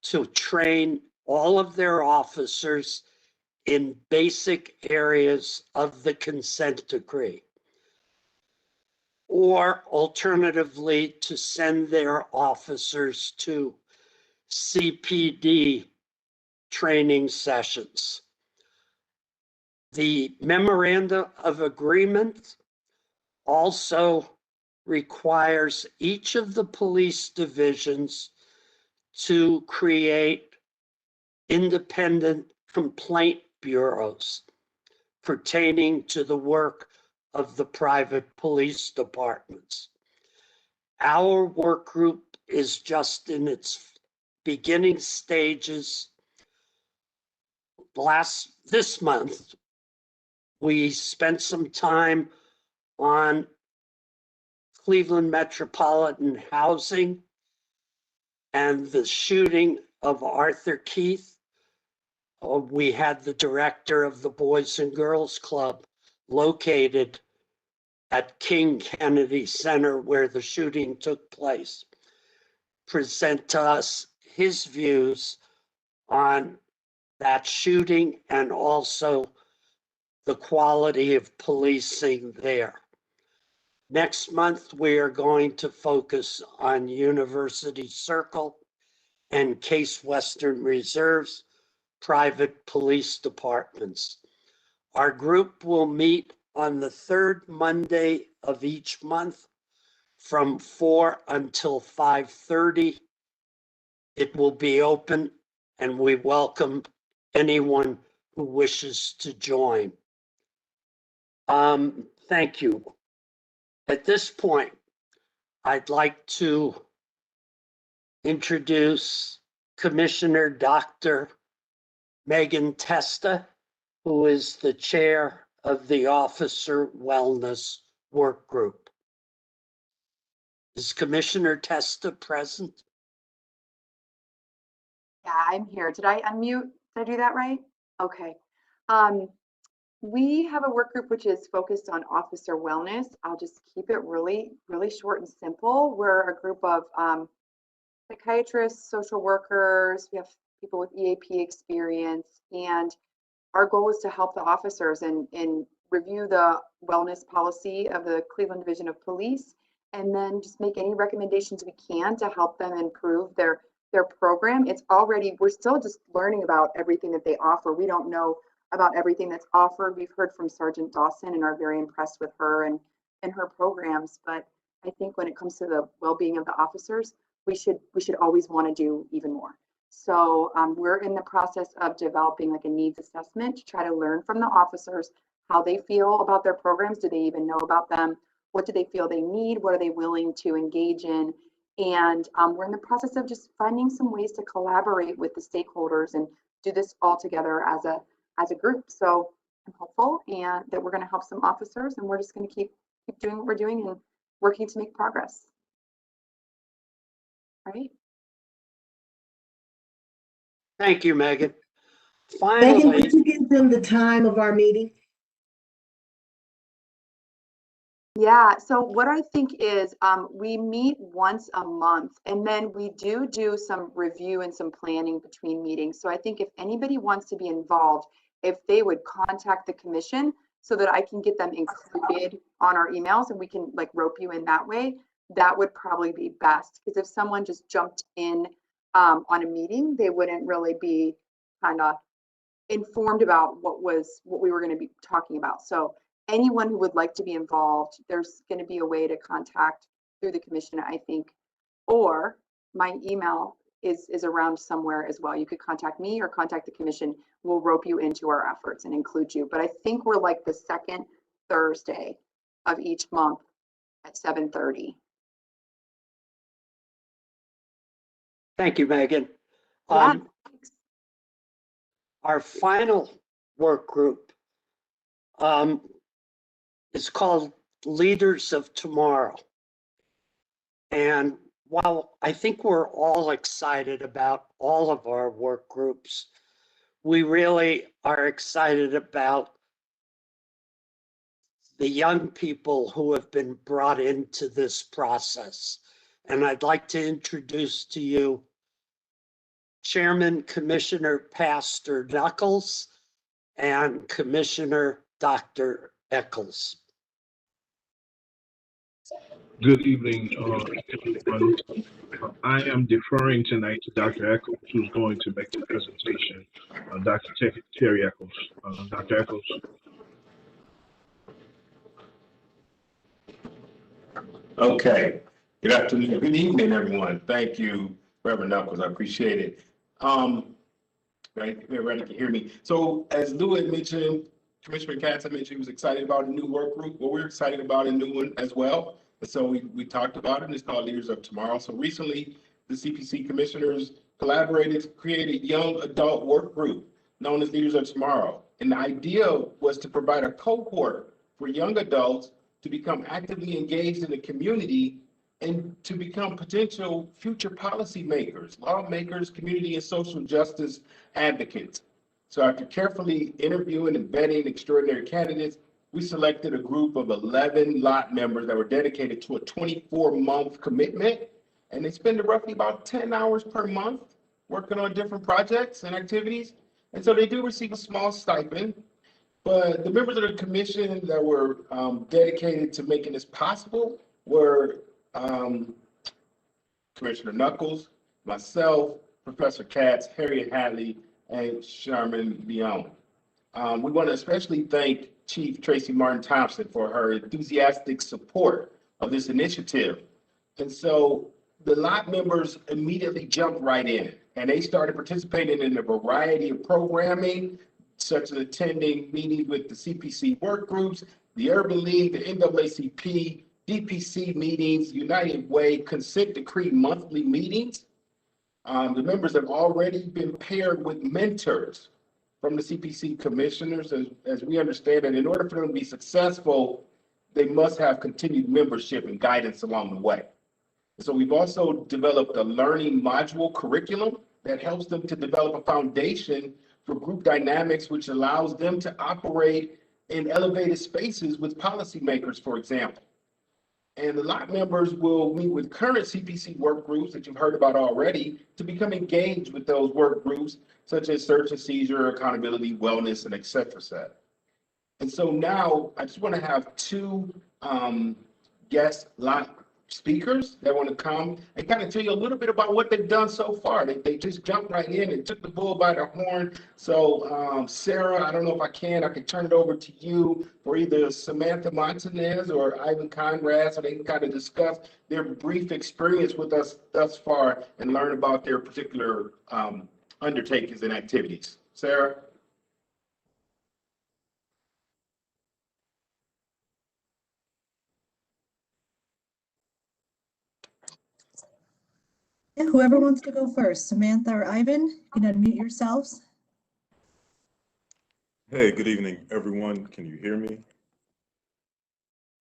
to train all of their officers in basic areas of the consent decree, or alternatively to send their officers to CPD training sessions. The memorandum of agreement also requires each of the police divisions to create independent complaint bureaus pertaining to the work of the private police departments. Our work group is just in its beginning stages. This month, we spent some time on Cleveland Metropolitan Housing and the shooting of Arthur Keith. We had the director of the Boys and Girls Club located at King Kennedy Center where the shooting took place, present to us his views on that shooting and also the quality of policing there. Next month, we are going to focus on University Circle and Case Western Reserve's private police departments. Our group will meet on the 3rd Monday of each month from 4 until 5:30. It will be open and we welcome anyone who wishes to join. Thank you. At this point, I'd like to introduce Commissioner Dr. Megan Testa, who is the chair of the Officer Wellness Work Group. Is Commissioner Testa present? Yeah, I'm here. Did I unmute? Did I do that right? Okay. We have a work group which is focused on officer wellness. I'll just keep it really short and simple. We're a group of psychiatrists, social workers. We have people with EAP experience, and our goal is to help the officers and review the wellness policy of the Cleveland Division of Police, and then just make any recommendations we can to help them improve their program. We're still just learning about everything that they offer. We don't know about everything that's offered. We've heard from Sergeant Dawson and are very impressed with her and her programs. But I think when it comes to the well-being of the officers, we should always want to do even more. So we're in the process of developing like a needs assessment to try to learn from the officers how they feel about their programs. Do they even know about them? What do they feel they need? What are they willing to engage in? And we're in the process of just finding some ways to collaborate with the stakeholders and do this all together as a group. So I'm hopeful and that we're going to help some officers, and we're just going to keep doing what we're doing and working to make progress. All right. Thank you, Megan. Megan, Finally, could you give them the time of our meeting? Yeah, so what I think is we meet once a month, and then we do some review and some planning between meetings. So I think if anybody wants to be involved, if they would contact the commission so that I can get them included on our emails and we can like rope you in that way, that would probably be best. Because if someone just jumped in on a meeting, they wouldn't really be kind of informed about what we were going to be talking about. So anyone who would like to be involved, there's going to be a way to contact through the commission, I think, or my email is around somewhere as well. You could contact me or contact the commission. We'll rope you into our efforts and include you. But I think we're like the second Thursday of each month at 7:30. thank you, Megan. Yeah. Our final work group is called Leaders of Tomorrow. And while I think we're all excited about all of our work groups, we really are excited about the young people who have been brought into this process. And I'd like to introduce to you Chairman Commissioner Pastor Knuckles and Commissioner Dr. Eccles. Good evening, everyone. I am deferring tonight to Dr. Eccles, who's going to make the presentation. Dr. Terry Eccles. Dr. Eccles. Okay. Good afternoon. Good evening, everyone. Thank you, Reverend Knuckles. I appreciate it. Right, everybody can hear me. So as Lou had mentioned, Commissioner Katz had mentioned he was excited about a new work group. Well, we're excited about a new one as well. And so we talked about it, and it's called Leaders of Tomorrow. So recently, the CPC commissioners collaborated to create a young adult work group known as Leaders of Tomorrow. And the idea was to provide a cohort for young adults to become actively engaged in the community and to become potential future policymakers, lawmakers, community and social justice advocates. So after carefully interviewing and vetting extraordinary candidates, we selected a group of 11 lot members that were dedicated to a 24-month commitment. And they spend roughly about 10 hours per month working on different projects and activities. And so they do receive a small stipend. But the members of the commission that were dedicated to making this possible were Commissioner Knuckles, myself, Professor Katz, Harriet Hadley, and Sherman Leon. We want to especially thank Chief Tracy Martin Thompson for her enthusiastic support of this initiative. And so the lot members immediately jumped right in, and they started participating in a variety of programming, such as attending meetings with the CPC work groups, the Urban League, the NAACP, DPC meetings, United Way, consent decree monthly meetings. The members have already been paired with mentors from the CPC commissioners, as we understand that in order for them to be successful, they must have continued membership and guidance along the way. So we've also developed a learning module curriculum that helps them to develop a foundation for group dynamics, which allows them to operate in elevated spaces with policymakers, for example. And the lot members will meet with current CPC work groups that you've heard about already to become engaged with those work groups, such as search and seizure, accountability, wellness, and et cetera. And so now I just want to have two guest lot speakers that want to come and kind of tell you a little bit about what they've done so far. They just jumped right in and took the bull by the horn. So Sarah, I don't know if I can turn it over to you for either Samantha Montanez or Ivan Conrad, so they can kind of discuss their brief experience with us thus far and learn about their particular undertakings and activities. Sarah? Yeah, whoever wants to go first, Samantha or Ivan, you can unmute yourselves. Hey, good evening, everyone. Can you hear me?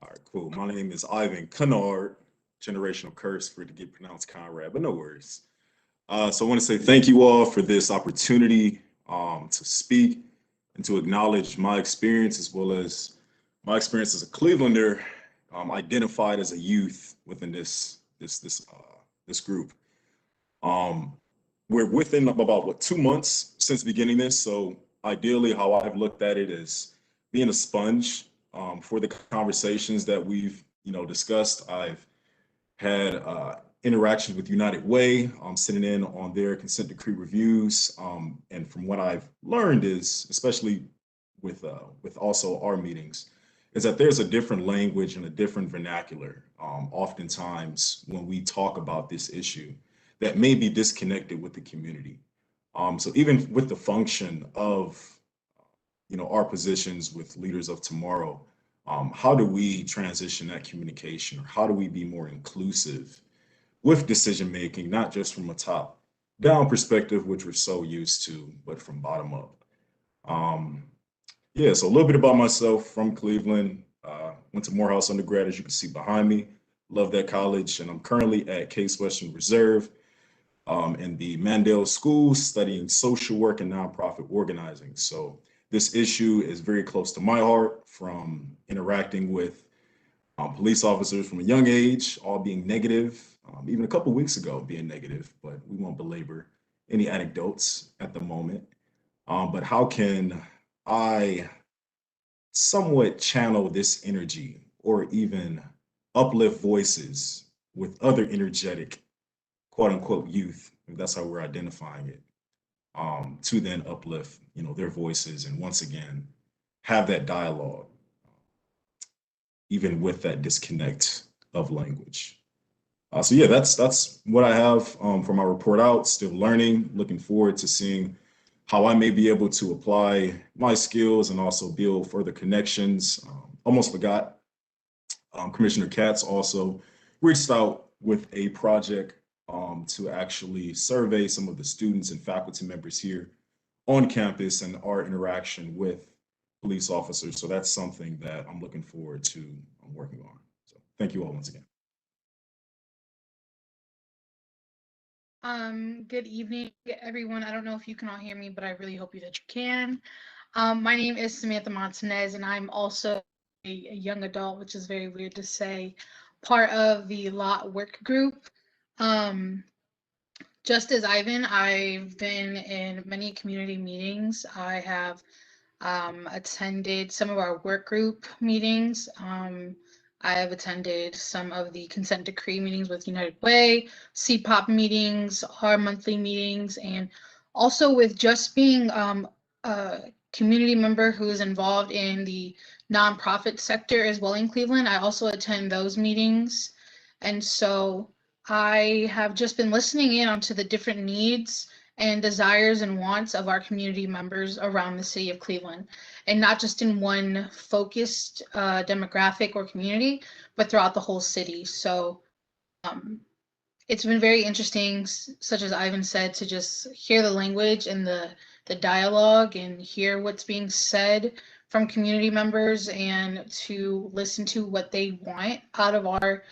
All right, cool. My name is Ivan Kennard. Generational curse for it to get pronounced Conrad, but no worries. So I want to say thank you all for this opportunity to speak and to acknowledge my experience as well as my experience as a Clevelander, identified as a youth within this group. We're within about 2 months since beginning this. So ideally, how I've looked at it is being a sponge for the conversations that we've discussed. I've had interactions with United Way, sitting in on their consent decree reviews, and from what I've learned is, especially with also our meetings, is that there's a different language and a different vernacular oftentimes when we talk about this issue that may be disconnected with the community. So even with the function of our positions with Leaders of Tomorrow, how do we transition that communication, or how do we be more inclusive with decision making, not just from a top down perspective, which we're so used to, but from bottom up. So a little bit about myself. From Cleveland, went to Morehouse undergrad, as you can see behind me. love that college, and I'm currently at Case Western Reserve in the Mandel School studying social work and nonprofit organizing. So this issue is very close to my heart from interacting with police officers from a young age, all being negative, even a couple weeks ago being negative, but we won't belabor any anecdotes at the moment. But how can I somewhat channel this energy or even uplift voices with other energetic, quote unquote, youth, if that's how we're identifying it, to then uplift, their voices and once again have that dialogue, even with that disconnect of language. So yeah, that's what I have for my report out. Still learning, looking forward to seeing how I may be able to apply my skills and also build further connections. Almost forgot, Commissioner Katz also reached out with a project to actually survey some of the students and faculty members here on campus and our interaction with police officers. So that's something that I'm looking forward to working on. So thank you all once again. Good evening, everyone. I don't know if you can all hear me, but I really hope that you can. My name is Samantha Montanez, and I'm also a young adult, which is very weird to say, part of the LOT work group. Just as Ivan, I've been in many community meetings. I have attended some of our work group meetings. I have attended some of the consent decree meetings with United Way, CPOP meetings, our monthly meetings, and also with just being a community member who is involved in the nonprofit sector as well in Cleveland. I also attend those meetings. And so I have just been listening in onto the different needs and desires and wants of our community members around the city of Cleveland, and not just in one focused demographic or community, but throughout the whole city. So it's been very interesting, such as Ivan said, to just hear the language and the dialogue and hear what's being said from community members and to listen to what they want out of our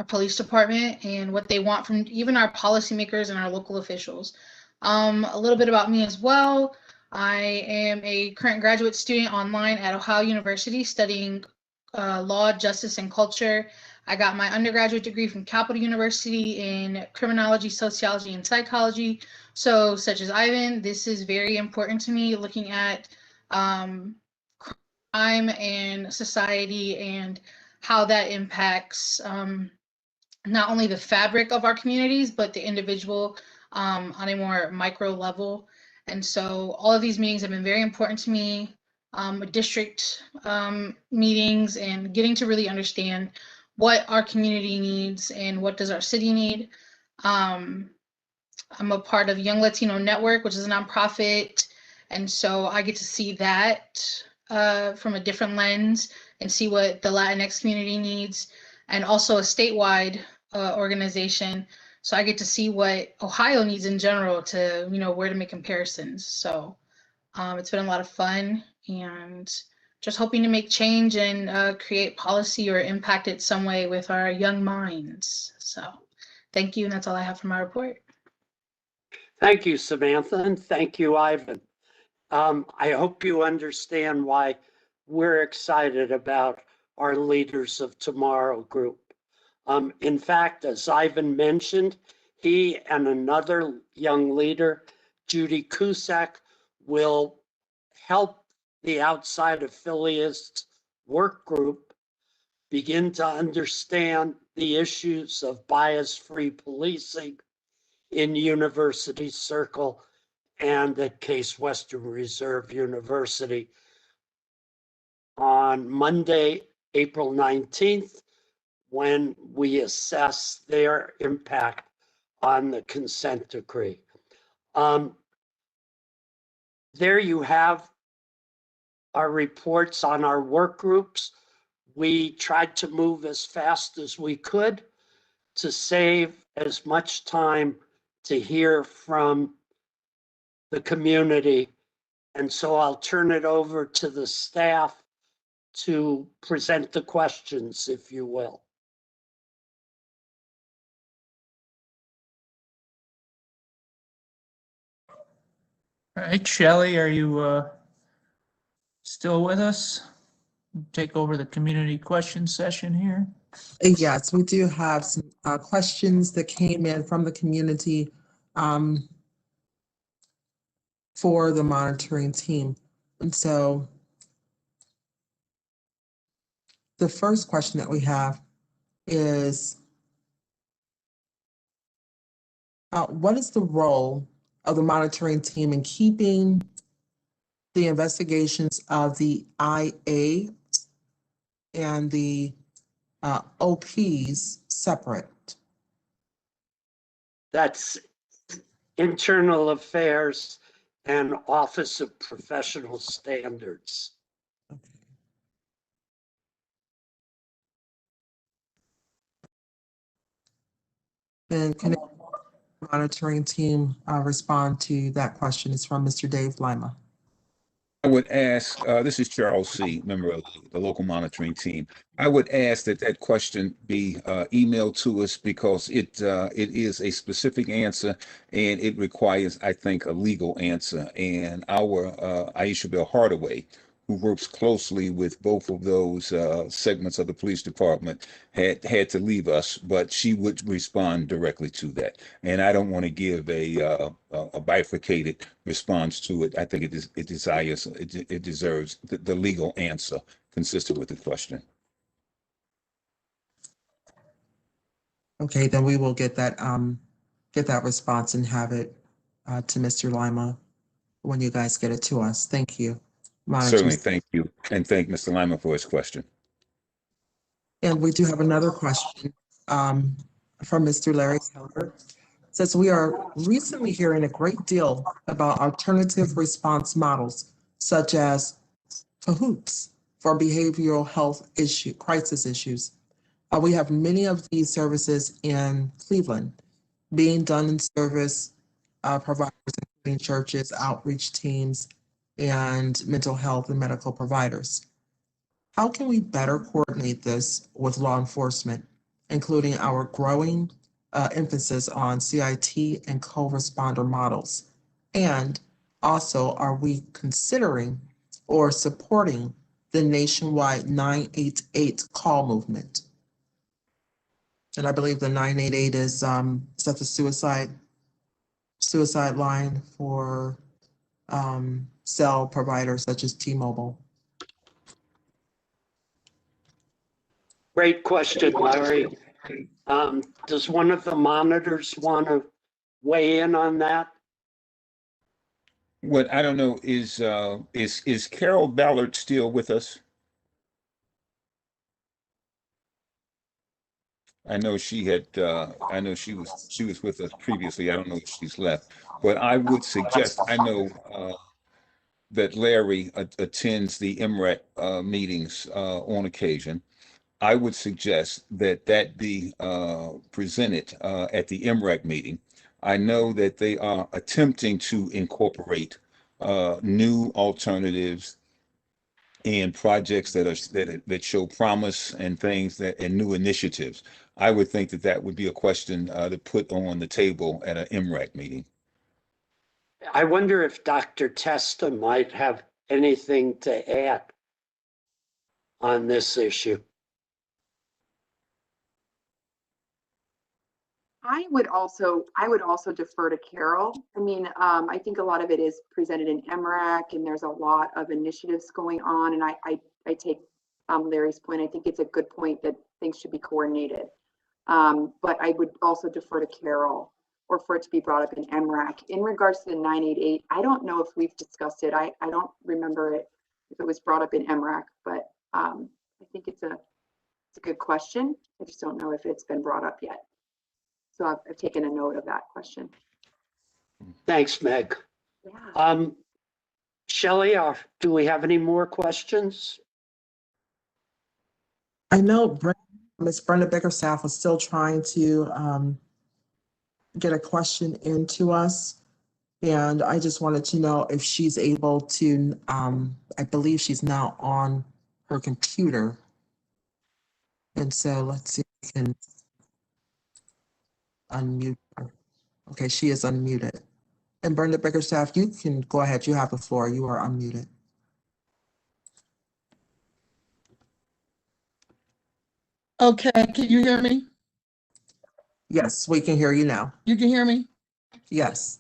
police department and what they want from even our policymakers and our local officials. A little bit about me as well. I am a current graduate student online at Ohio University studying law, justice, and culture. I got my undergraduate degree from Capital University in criminology, sociology, and psychology. So, such as Ivan, this is very important to me, looking at crime and society and how that impacts not only the fabric of our communities, but the individual on a more micro level. And so all of these meetings have been very important to me, district meetings, and getting to really understand what our community needs and what does our city need. I'm a part of Young Latino Network, which is a nonprofit. And so I get to see that from a different lens and see what the Latinx community needs, and also a statewide organization. So I get to see what Ohio needs in general to, where to make comparisons. So it's been a lot of fun, and just hoping to make change and create policy or impact it some way with our young minds. So thank you. And that's all I have for my report. Thank you, Samantha, and thank you, Ivan. I hope you understand why we're excited about our Leaders of Tomorrow group. In fact, as Ivan mentioned, he and another young leader, Judy Cusack, will help the outside affiliates work group begin to understand the issues of bias-free policing in University Circle and at Case Western Reserve University on Monday, April 19th, when we assess their impact on the consent decree. There you have our reports on our work groups. We tried to move as fast as we could to save as much time to hear from the community. And so I'll turn it over to the staff to present the questions, if you will. All right, Shelley, are you still with us? Take over the community question session here. Yes, we do have some questions that came in from the community for the monitoring team. And so the first question that we have is, what is the role of the monitoring team in keeping the investigations of the IA and the OPs separate? That's Internal Affairs and Office of Professional Standards. And can the monitoring team respond to that question? It's from Mr. Dave Lima. I would ask, this is Charles C., member of the local monitoring team. I would ask that that question be emailed to us because it is a specific answer and it requires, I think, a legal answer. And our Aisha Bell Hardaway, who works closely with both of those segments of the police department, had to leave us, but she would respond directly to that. And I don't want to give a bifurcated response to it. I think it deserves the legal answer consistent with the question. Okay, then we will get that response and have it to Mr. Lima when you guys get it to us. Thank you. Certainly, thank you. And thank Mr. Lima for his question. And we do have another question from Mr. Larry Keller. It says, we are recently hearing a great deal about alternative response models, such as CAHOOTS for behavioral health crisis issues. We have many of these services in Cleveland being done in service providers, including churches, outreach teams, and mental health and medical providers. How can we better coordinate this with law enforcement, including our growing emphasis on CIT and co-responder models? And also, are we considering or supporting the nationwide 988 call movement? And I believe the 988 is that the suicide line for cell providers such as T-Mobile? Great question, Larry. Does one of the monitors want to weigh in on that? What I don't know is Carol Ballard still with us? I know she had I know she was with us previously. I don't know if she's left, but I would suggest, I know that Larry attends the MREC meetings on occasion. I would suggest that that be presented at the MREC meeting. I know that they are attempting to incorporate new alternatives and projects that show promise and things and new initiatives. I would think that that would be a question to put on the table at an MREC meeting. I wonder if Dr. Testa might have anything to add on this issue. I would also defer to Carol. I mean, I think a lot of it is presented in MRAC, and there's a lot of initiatives going on. And I take Larry's point. I think it's a good point that things should be coordinated. But I would also defer to Carol, or for it to be brought up in MRAC. In regards to the 988, I don't know if we've discussed it. I don't remember it if it was brought up in MRAC, but I think it's a good question. I just don't know if it's been brought up yet. So I've taken a note of that question. Thanks, Meg. Yeah. Shelley, do we have any more questions? I know Ms. Brenda Bickerstaff was still trying to get a question into us. And I just wanted to know if she's able to, I believe she's now on her computer. And so let's see if we can unmute her. Okay, she is unmuted. And Brenda Bickerstaff, you can go ahead. You have the floor. You are unmuted. Okay, can you hear me? Yes, we can hear you now. You can hear me? Yes.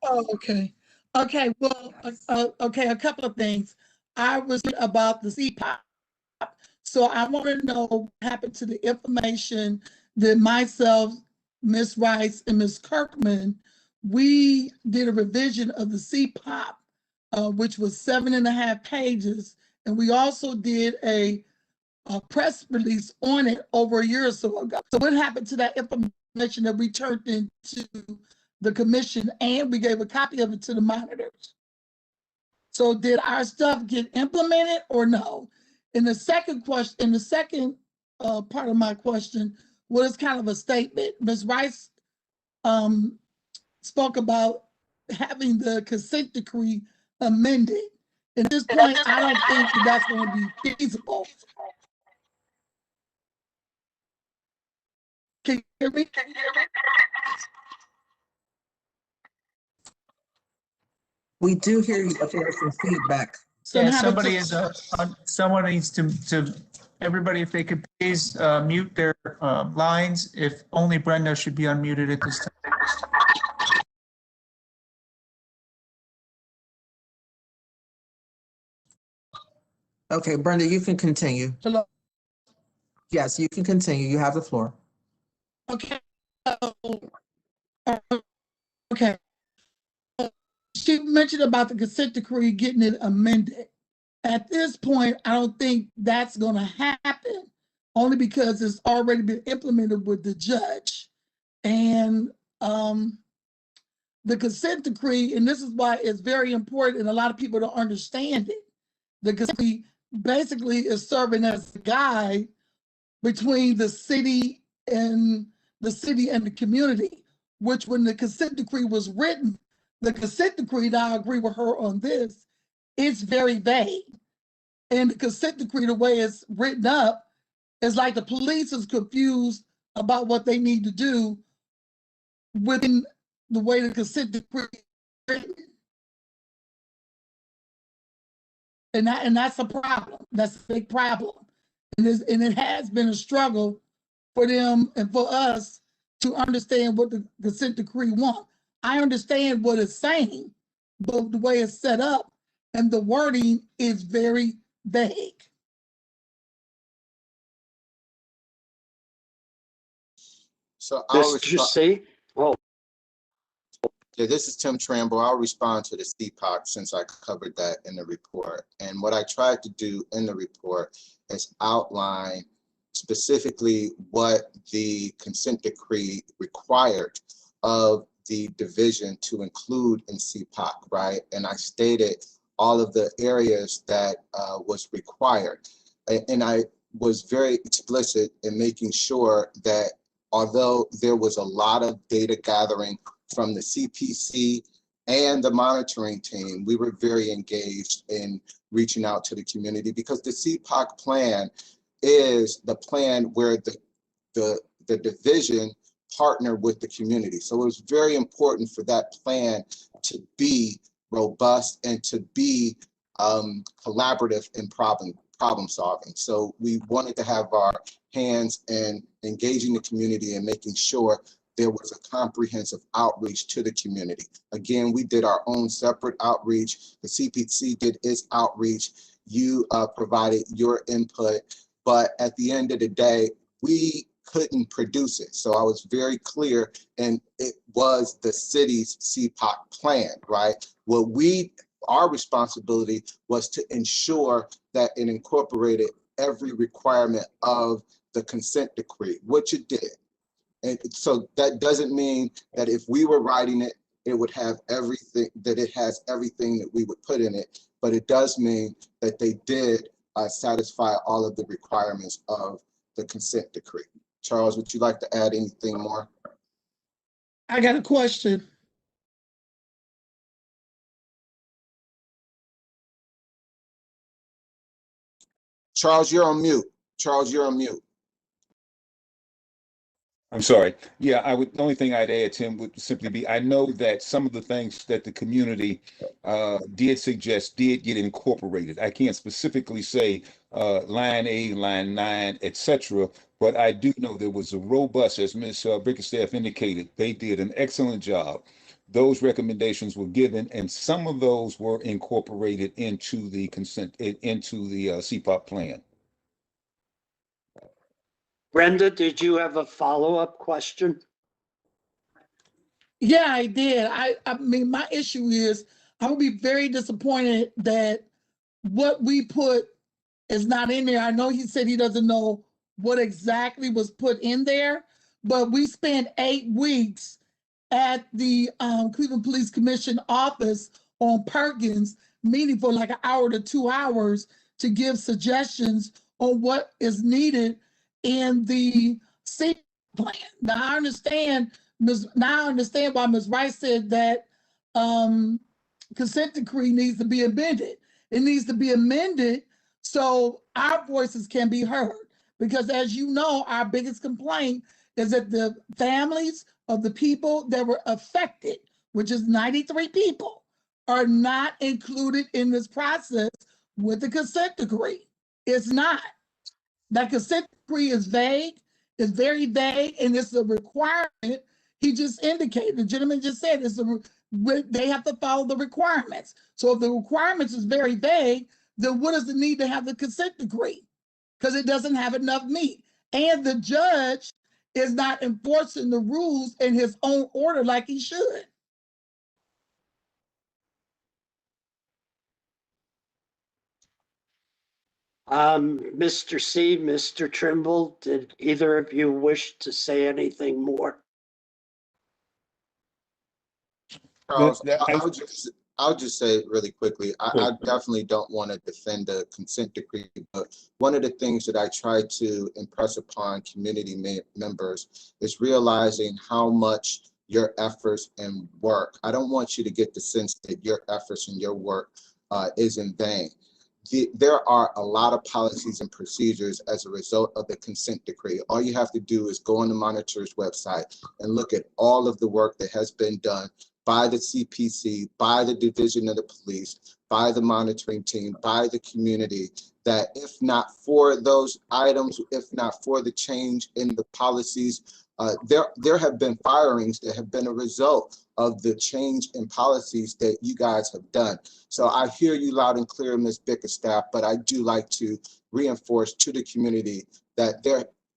Oh, okay. Okay, well, okay, a couple of things. I was about the CPOP. So I want to know what happened to the information that myself, Ms. Rice, and Ms. Kirkman, we did a revision of the CPOP, which was 7.5 pages. And we also did a press release on it over a year or so ago. So what happened to that information that we turned into the commission, and we gave a copy of it to the monitors? So did our stuff get implemented or no? In the second question, in the second part of my question was kind of a statement. Ms. Rice spoke about having the consent decree amended. At this point, I don't think that that's going to be feasible. Can you hear me? We do hear you, but there's some feedback. Yeah, somebody is, someone needs to, everybody, if they could please mute their lines, if only Brenda should be unmuted at this time. Okay, Brenda, you can continue. Hello. Yes, you can continue. You have the floor. Okay. Okay. She mentioned about the consent decree getting it amended. At this point, I don't think that's going to happen, only because it's already been implemented with the judge. And the consent decree, and this is why it's very important, and a lot of people don't understand it. The consent decree basically is serving as a guide between the city and the community, which when the consent decree was written, the consent decree, and I agree with her on this, it's very vague. And the consent decree, the way it's written up, is like the police is confused about what they need to do within the way the consent decree is written. And that's a problem. That's a big problem. And it has been a struggle for them and for us to understand what the consent decree wants. I understand what it's saying, but the way it's set up and the wording is very vague. So I'll Mr. C. Oh, yeah, this is Tim Tramble. I'll respond to the CPOC since I covered that in the report. And what I tried to do in the report is outline specifically what the consent decree required of the division to include in CPOC, right? And I stated all of the areas that was required. And I was very explicit in making sure that although there was a lot of data gathering from the CPC and the monitoring team, we were very engaged in reaching out to the community, because the CPOC plan is the plan where the division partnered with the community. So it was very important for that plan to be robust and to be collaborative in problem solving. So we wanted to have our hands in engaging the community and making sure there was a comprehensive outreach to the community. Again, we did our own separate outreach. The CPC did its outreach. You provided your input, but at the end of the day, we couldn't produce it. So I was very clear, and it was the city's CPOC plan, right? Our responsibility was to ensure that it incorporated every requirement of the consent decree, which it did. And so that doesn't mean that if we were writing it, it would have everything, that it has everything that we would put in it. But it does mean that they did satisfy all of the requirements of the consent decree. Charles, would you like to add anything more? I got a question. Charles, you're on mute. Charles, you're on mute. I'm sorry. Yeah, the only thing I'd add, Tim, would simply be, I know that some of the things that the community did suggest did get incorporated. I can't specifically say line 8, line 9, etc., but I do know there was a robust, as Ms. Bickerstaff indicated, they did an excellent job. Those recommendations were given, and some of those were incorporated into the CPOP plan. Brenda, did you have a follow-up question? Yeah, I did. I mean, my issue is I would be very disappointed that what we put is not in there. I know he said he doesn't know what exactly was put in there, but we spent 8 weeks at the Cleveland Police Commission office on Perkins, meeting for like an hour to 2 hours to give suggestions on what is needed in the safety plan. Now I understand why Ms. Rice said that consent decree needs to be amended. It needs to be amended so our voices can be heard. Because as you know, our biggest complaint is that the families of the people that were affected, which is 93 people, are not included in this process with the consent decree. It's not. That consent decree is vague, it's very vague, and it's a requirement. He just indicated, the gentleman just said, they have to follow the requirements. So if the requirements is very vague, then what does it need to have the consent decree? Because it doesn't have enough meat. And the judge is not enforcing the rules in his own order like he should. Mr. C, Mr. Trimble, did either of you wish to say anything more? Charles, I'll just say really quickly, I definitely don't want to defend the consent decree, but one of the things that I try to impress upon community members is realizing how much your efforts and work, I don't want you to get the sense that your efforts and your work is in vain. There are a lot of policies and procedures as a result of the consent decree. All you have to do is go on the monitor's website and look at all of the work that has been done by the CPC, by the Division of the Police, by the monitoring team, by the community, that if not for those items, if not for the change in the policies, there have been firings that have been a result of the change in policies that you guys have done. So I hear you loud and clear, Ms. Bickerstaff, but I do like to reinforce to the community that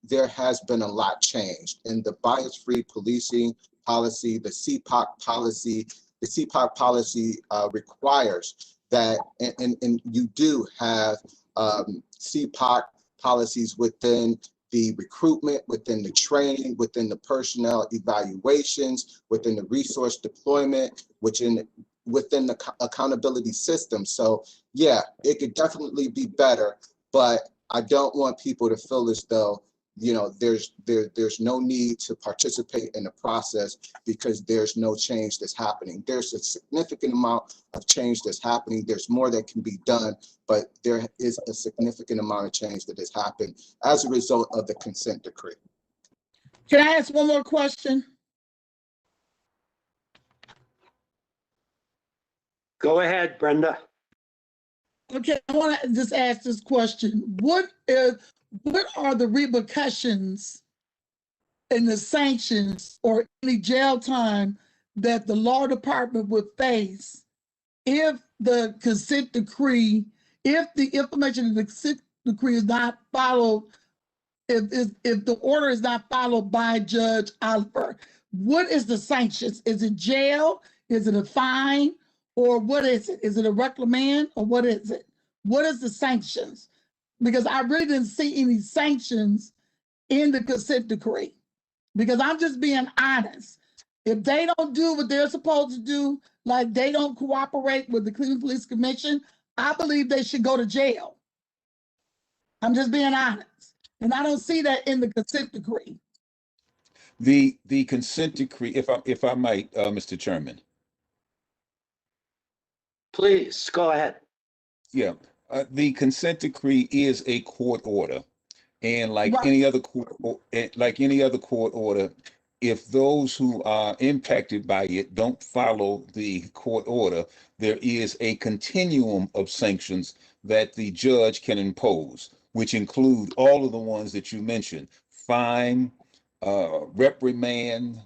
there has been a lot changed in the bias-free policing policy, the CPOC policy. The CPOC policy requires that, and you do have CPOC policies within the recruitment, within the training, within the personnel evaluations, within the resource deployment, within the accountability system. So yeah, it could definitely be better, but I don't want people to feel as though, you know, there's no need to participate in the process because there's no change that's happening. There's a significant amount of change that's happening. There's more that can be done, but there is a significant amount of change that has happened as a result of the consent decree. Can I ask one more question? Go ahead, Brenda. Okay, I want to just ask this question. What are the repercussions and the sanctions or any jail time that the law department would face if the consent decree, if the information in the consent decree is not followed, if the order is not followed by Judge Oliver? What is the sanctions? Is it jail? Is it a fine? Or what is it? Is it a reprimand or what is it? What is the sanctions? Because I really didn't see any sanctions in the consent decree. Because I'm just being honest. If they don't do what they're supposed to do, like they don't cooperate with the Cleveland Police Commission, I believe they should go to jail. I'm just being honest. And I don't see that in the consent decree. The consent decree, if I might, Mr. Chairman. Please, go ahead. Yeah, The consent decree is a court order. And like Right. any other court order, if those who are impacted by it don't follow the court order, there is a continuum of sanctions that the judge can impose, which include all of the ones that you mentioned: fine, reprimand,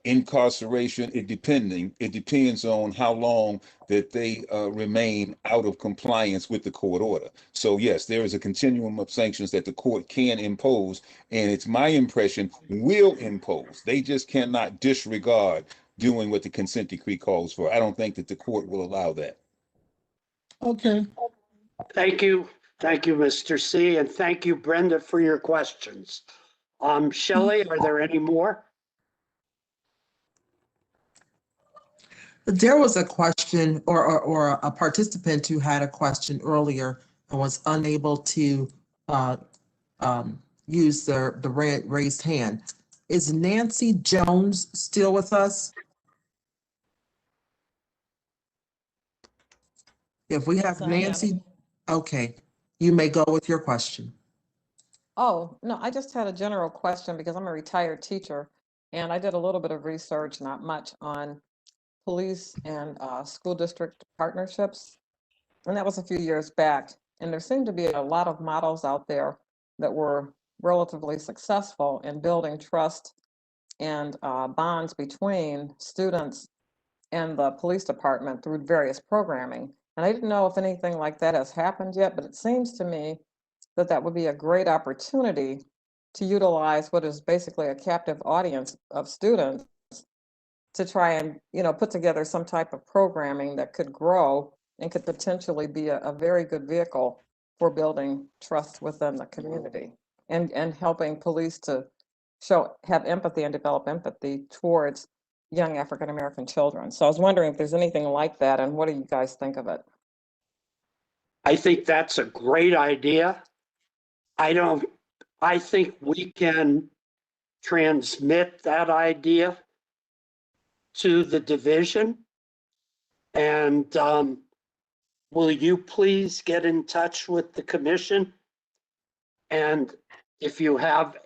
incarceration. It depends on how long that they remain out of compliance with the court order. So yes, there is a continuum of sanctions that the court can impose, and it's my impression will impose. They just cannot disregard doing what the consent decree calls for. I don't think that the court will allow that. Okay. Thank you. Thank you, Mr. C. And thank you, Brenda, for your questions. Shelley, are there any more? There was a question or a participant who had a question earlier and was unable to use the raised hand. Is Nancy Jones still with us? If we have Yes, I am. Nancy, okay, you may go with your question. Oh, no, I just had a general question because I'm a retired teacher and I did a little bit of research, not much, on police and school district partnerships. And that was a few years back. And there seemed to be a lot of models out there that were relatively successful in building trust and bonds between students and the police department through various programming. And I didn't know if anything like that has happened yet, but it seems to me that that would be a great opportunity to utilize what is basically a captive audience of students to try and, put together some type of programming that could grow and could potentially be a very good vehicle for building trust within the community and helping police to have empathy and develop empathy towards young African-American children. So I was wondering if there's anything like that, and what do you guys think of it? I think that's a great idea. I think we can transmit that idea to the division. And will you please get in touch with the commission? And if you have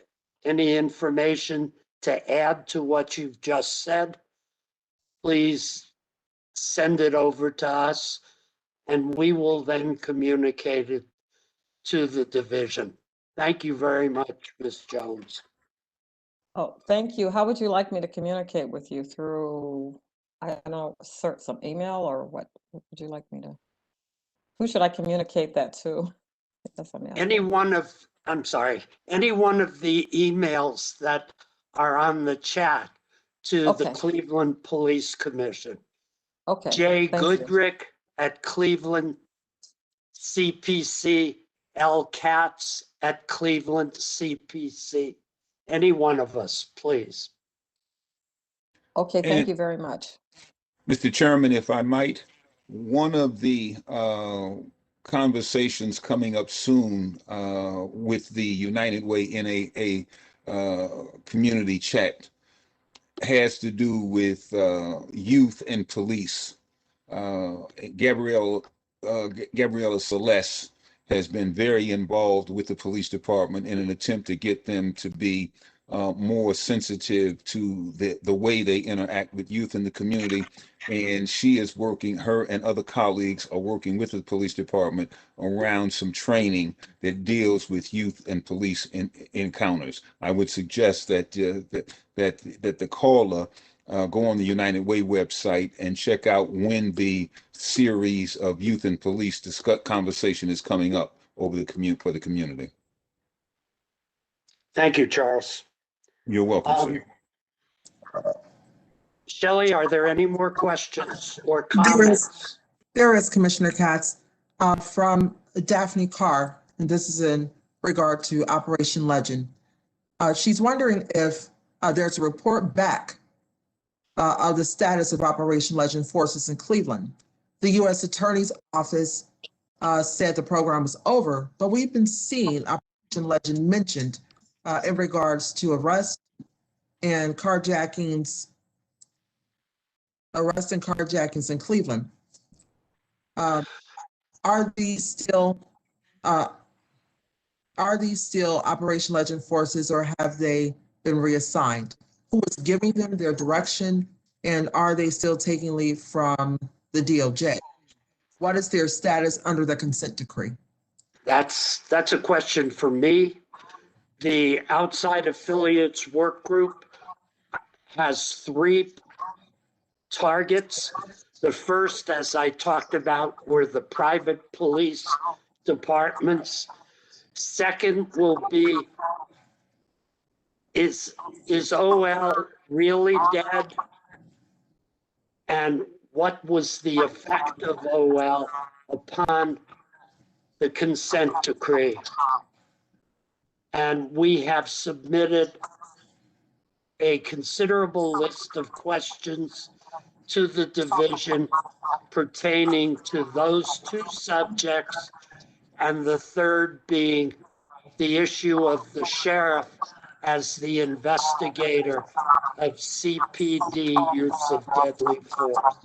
any information to add to what you've just said, please send it over to us and we will then communicate it to the division. Thank you very much, Ms. Jones. Oh, thank you. How would you like me to communicate with you? Through, I don't know, some email, or what would you like me to? Who should I communicate that to? Any one of the emails that are on the chat to the Cleveland Police Commission. Okay. Jay Thank you. Goodrick at Cleveland CPC, L. Katz at Cleveland CPC. Any one of us, please. Okay, thank you very much. Mr. Chairman, if I might, one of the conversations coming up soon with the United Way in a community chat has to do with youth and police. Gabriella Celeste has been very involved with the police department in an attempt to get them to be more sensitive to the way they interact with youth in the community. And she is working, her and other colleagues are working with the police department around some training that deals with youth and police encounters. I would suggest that that the caller go on the United Way website and check out when the series of youth and police conversation is coming up over for the community. Thank you, Charles. You're welcome, sir. Shelley, are there any more questions or There comments? is Commissioner Katz, from Daphne Carr, and this is in regard to Operation Legend. She's wondering if there's a report back of the status of Operation Legend forces in Cleveland. The U.S. Attorney's Office said the program was over, but we've been seeing Operation Legend mentioned in regards to arrests and carjackings in Cleveland. Are these still, uh, Operation Legend forces, or have they been reassigned? Who is giving them their direction, and are they still taking leave from the DOJ? What is their status under the consent decree? That's a question for me. The outside affiliates work group has 3 targets. The first, as I talked about, were the private police departments. Second will be, is OL really dead? And what was the effect of OL upon the consent decree? And we have submitted a considerable list of questions to the division pertaining to those 2 subjects, and the third being the issue of the sheriff as the investigator of CPD use of deadly force.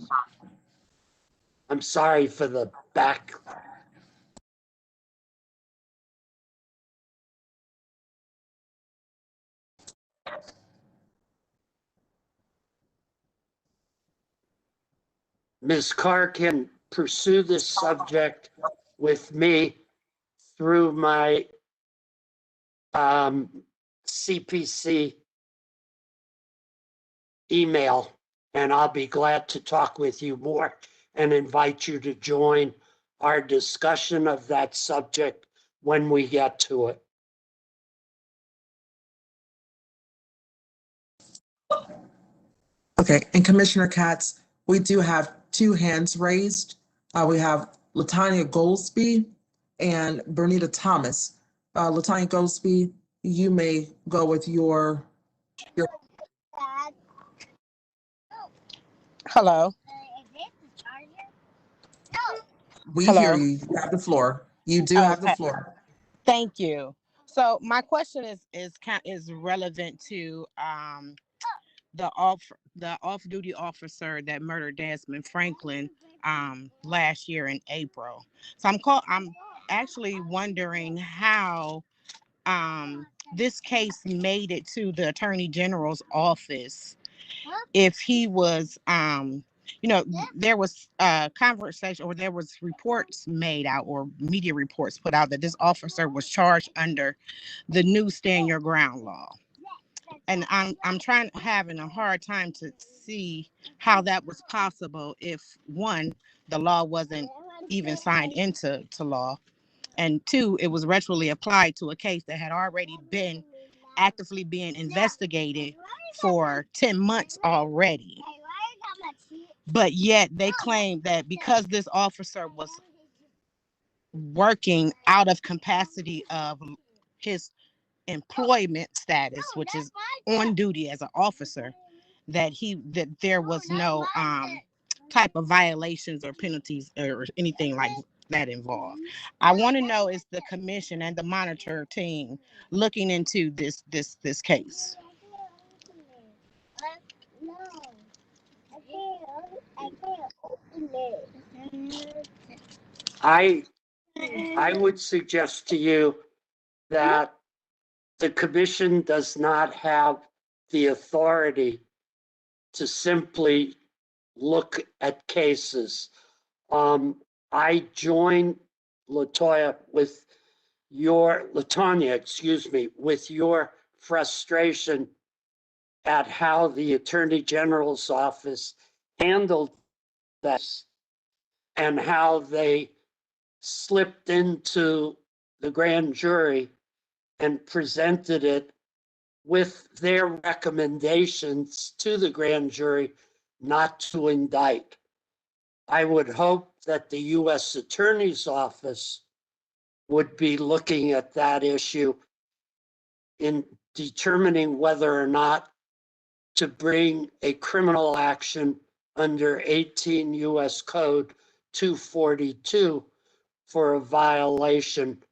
I'm sorry for the back. Ms. Carr can pursue this subject with me through my CPC email, and I'll be glad to talk with you more and invite you to join our discussion of that subject when we get to it. Okay, and Commissioner Katz, we do have 2 hands raised. We have Latanya Goldsby and Bernita Thomas. Latanya Goldsby, you may go with your. Hello. We Hello. hear you. You have the floor. You do have the Okay. floor. Thank you. So my question is relevant to the off-duty officer that murdered Desmond Franklin last year in April. So I'm actually wondering how this case made it to the Attorney General's office. If he was there was a conversation, or there was reports made out, or media reports put out, that this officer was charged under the new Stand Your Ground law. And I'm having a hard time to see how that was possible if, one, the law wasn't even signed into law, and 2, it was retroactively applied to a case that had already been actively being investigated for 10 months already. But yet they claim that because this officer was working out of capacity of his employment status, which is on duty as an officer, that there was no type of violations or penalties or anything like that involved. I want to know, is the commission and the monitor team looking into this case? I would suggest to you that the commission does not have the authority to simply look at cases. I join Latanya, with your frustration at how the Attorney General's office handled this, and how they slipped into the grand jury and presented it with their recommendations to the grand jury not to indict. I would hope that the U.S. Attorney's Office would be looking at that issue in determining whether or not to bring a criminal action under 18 U.S. Code 242 for a violation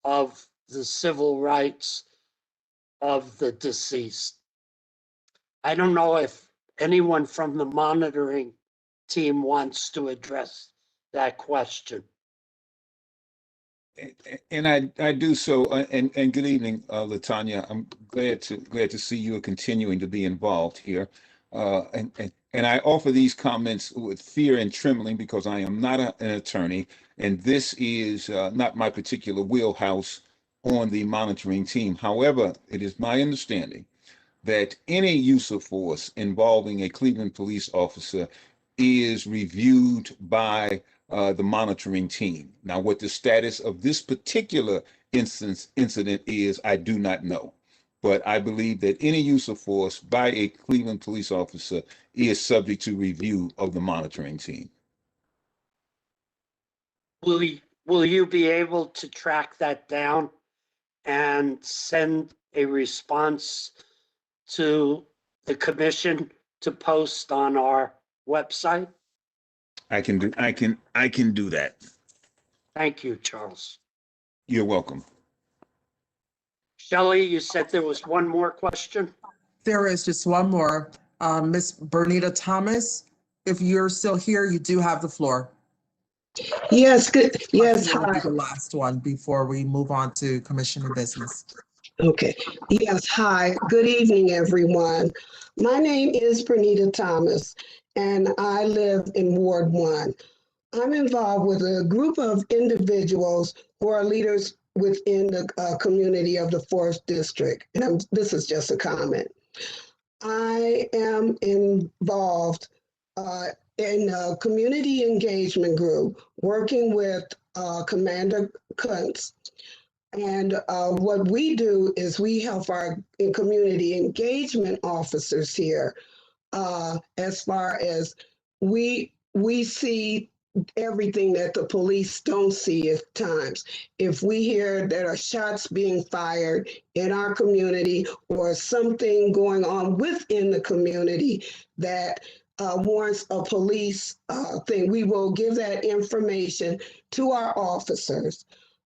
of the civil rights of the deceased. I don't know if anyone from the monitoring team wants to address that question. And I do so, and good evening, Latanya. I'm glad to see you are continuing to be involved here. And I offer these comments with fear and trembling because I am not an attorney, and this is not my particular wheelhouse on the monitoring team. However, it is my understanding that any use of force involving a Cleveland police officer is reviewed by the monitoring team. Now, what the status of this particular incident is, I do not know. But I believe that any use of force by a Cleveland police officer is subject to review of the monitoring team. Will you be able to track that down and send a response to the commission to post on our website? I can do that. Thank you, Charles. You're welcome. Shelley, you said there was one more question? There is just one more. Ms. Bernita Thomas, if you're still here, you do have the floor. Yes, good. Yes, That will hi. be the last one before we move on to commissioner business. Okay. Yes, hi. Good evening, everyone. My name is Bernita Thomas, and I live in Ward 1. I'm involved with a group of individuals who are leaders within the community of the 4th District. And this is just a comment. I am involved in a community engagement group working with Commander Kuntz. And what we do is we help our community engagement officers here as far as we see everything that the police don't see at times. If we hear there are shots being fired in our community or something going on within the community that warrants a police thing, we will give that information to our officers.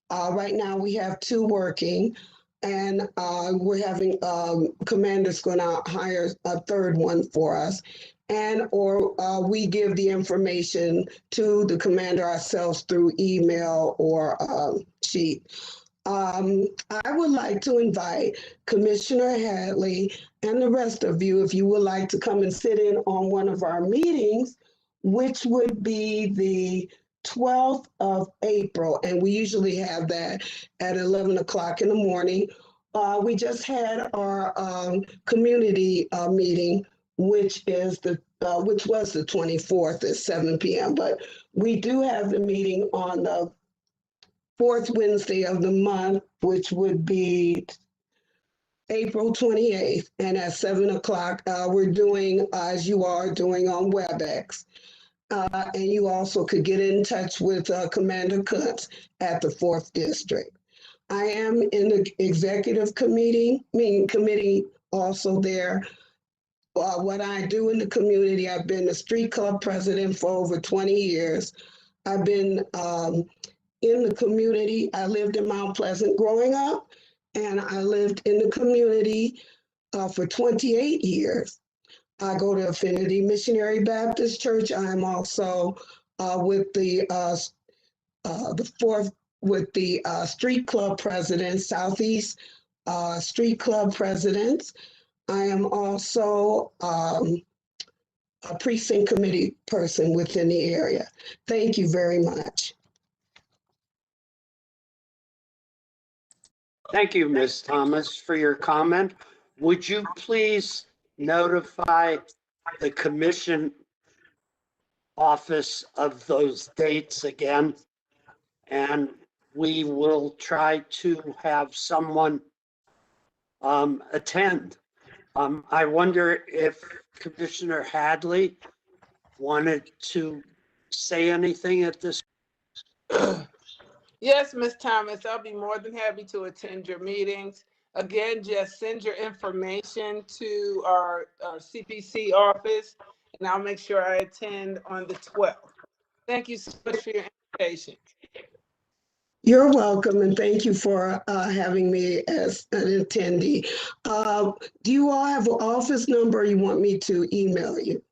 Right now we have 2 working, and we're having commanders going to hire a 3rd one for us. And or we give the information to the commander ourselves through email or sheet. I would like to invite Commissioner Hadley and the rest of you, if you would like to come and sit in on one of our meetings, which would be the 12th of April. And we usually have that at 11 o'clock in the morning. We just had our community meeting, which was the 24th at 7 p.m. But we do have the meeting on the 4th Wednesday of the month, which would be April 28th. And at 7 o'clock, we're doing, as you are doing on WebEx. And you also could get in touch with Commander Kuntz at the 4th District. I am in the executive committee also there. What I do in the community, I've been the street club president for over 20 years. I've been in the community. I lived in Mount Pleasant growing up, and I lived in the community for 28 years. I go to Affinity Missionary Baptist Church. I'm also with the street club president, Southeast Street Club presidents. I am also a precinct committee person within the area. Thank you very much. Thank you, Ms. Thomas, for your comment. Would you please notify the commission office of those dates again? And we will try to have someone attend. I wonder if Commissioner Hadley wanted to say anything at this. Yes, Ms. Thomas, I'll be more than happy to attend your meetings. Again, just send your information to our CPC office, and I'll make sure I attend on the 12th. Thank you so much for your invitation. You're welcome, and thank you for having me as an attendee. Do you all have an office number, or you want me to email you?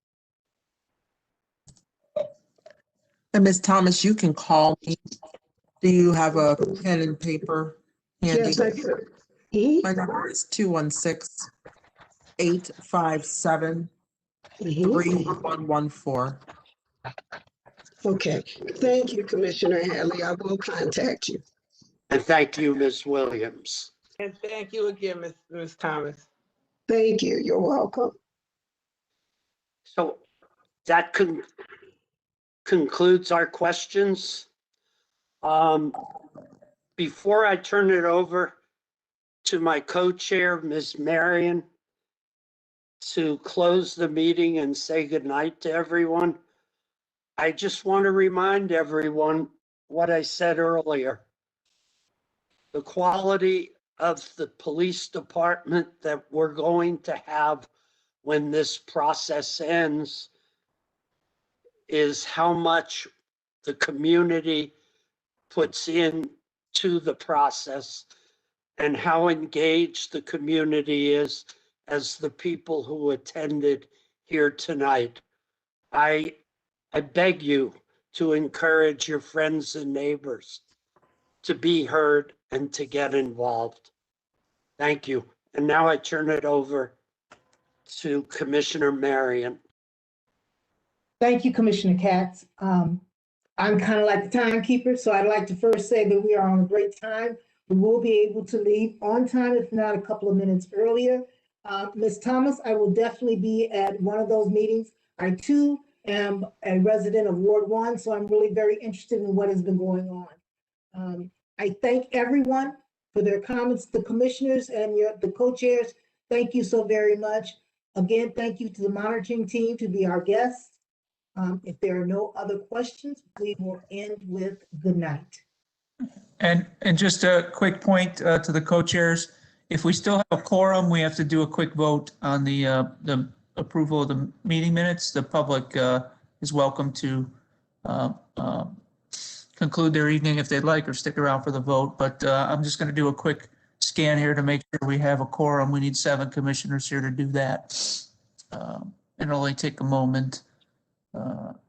And Ms. Thomas, you can call me Do you have a pen and paper handy? Yes, I do. My number is 216-857-3114. Okay, thank you, Commissioner Hadley. I will contact you. And thank you, Ms. Williams. And thank you again, Ms. Thomas. Thank you. You're welcome. So that concludes our questions. Before I turn it over to my co-chair, Ms. Marion, to close the meeting and say goodnight to everyone, I just want to remind everyone what I said earlier. The quality of the police department that we're going to have when this process ends is how much the community puts into the process and how engaged the community is as the people who attended here tonight. I beg you to encourage your friends and neighbors to be heard and to get involved. Thank you. And now I turn it over to Commissioner Marion. Thank you, Commissioner Katz. I'm kind of like the timekeeper, so I'd like to first say that we are on a great time. We will be able to leave on time, if not a couple of minutes earlier. Ms. Thomas, I will definitely be at one of those meetings. I too am a resident of Ward 1, so I'm really very interested in what has been going on. I thank everyone for their comments, the commissioners and the co-chairs. Thank you so very much. Again, thank you to the monitoring team to be our guests. If there are no other questions, we will end with good night. And just a quick point to the co-chairs. If we still have a quorum, we have to do a quick vote on the approval of the meeting minutes. The public is welcome to conclude their evening if they'd like or stick around for the vote. But I'm just going to do a quick scan here to make sure we have a quorum. We need 7 commissioners here to do that. It'll only take a moment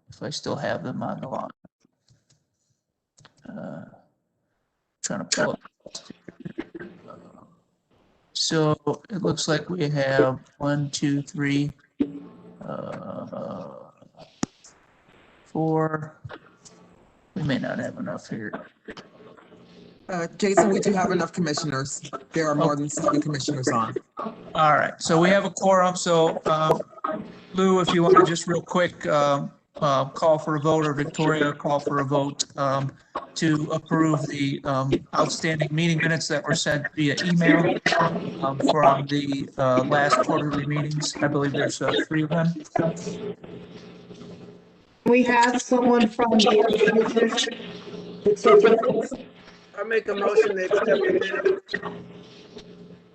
if I still have them on the line. Trying to pull up. So it looks like we have 1, 2, 3, 4. We may not have enough here. Jason, we do have enough commissioners. There are more than 7 commissioners on. All right, so we have a quorum. So Lou, if you want to just real quick call for a vote, or Victoria call for a vote to approve the outstanding meeting minutes that were sent via email from the last quarterly meetings. I believe there's 3 of them. We have someone from the commissioners. I make a motion to accept the minutes.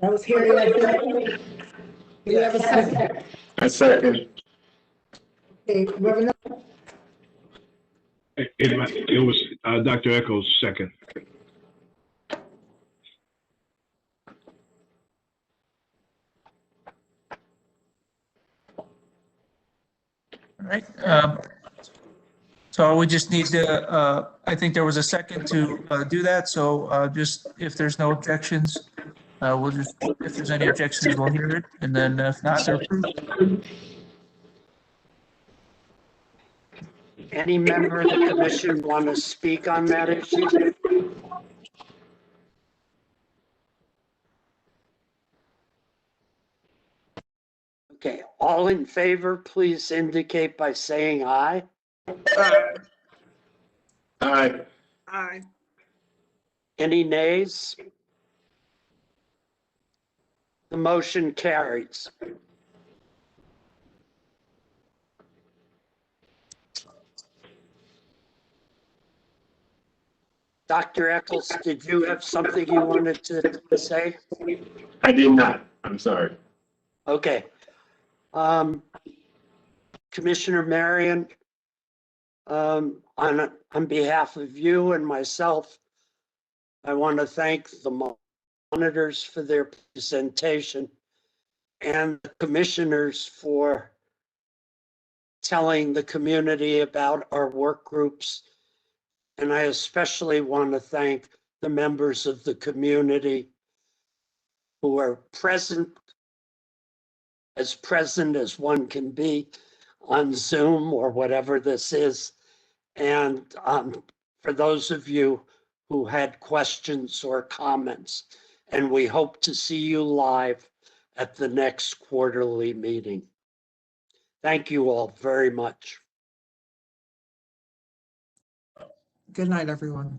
That was Harry, I think. Do we have a second? A second. Okay, Reverend. It was Dr. Echols' second. All right. So we just need to, I think there was a second to do that. So just if there's no objections, we'll just, if there's any objections, we'll hear it. And then if not, they're approved. Any member of the commission want to speak on that issue? Okay, all in favor, please indicate by saying aye. Aye. Aye. Aye. Any nays? The motion carries. Dr. Eccles, did you have something you wanted to say? I did not. I'm sorry. Okay. Commissioner Marion, on behalf of you and myself, I want to thank the monitors for their presentation and the commissioners for telling the community about our work groups And I especially want to thank the members of the community who are present as one can be on Zoom or whatever this is. And for those of you who had questions or comments, and we hope to see you live at the next quarterly meeting. Thank you all very much. Good night, everyone.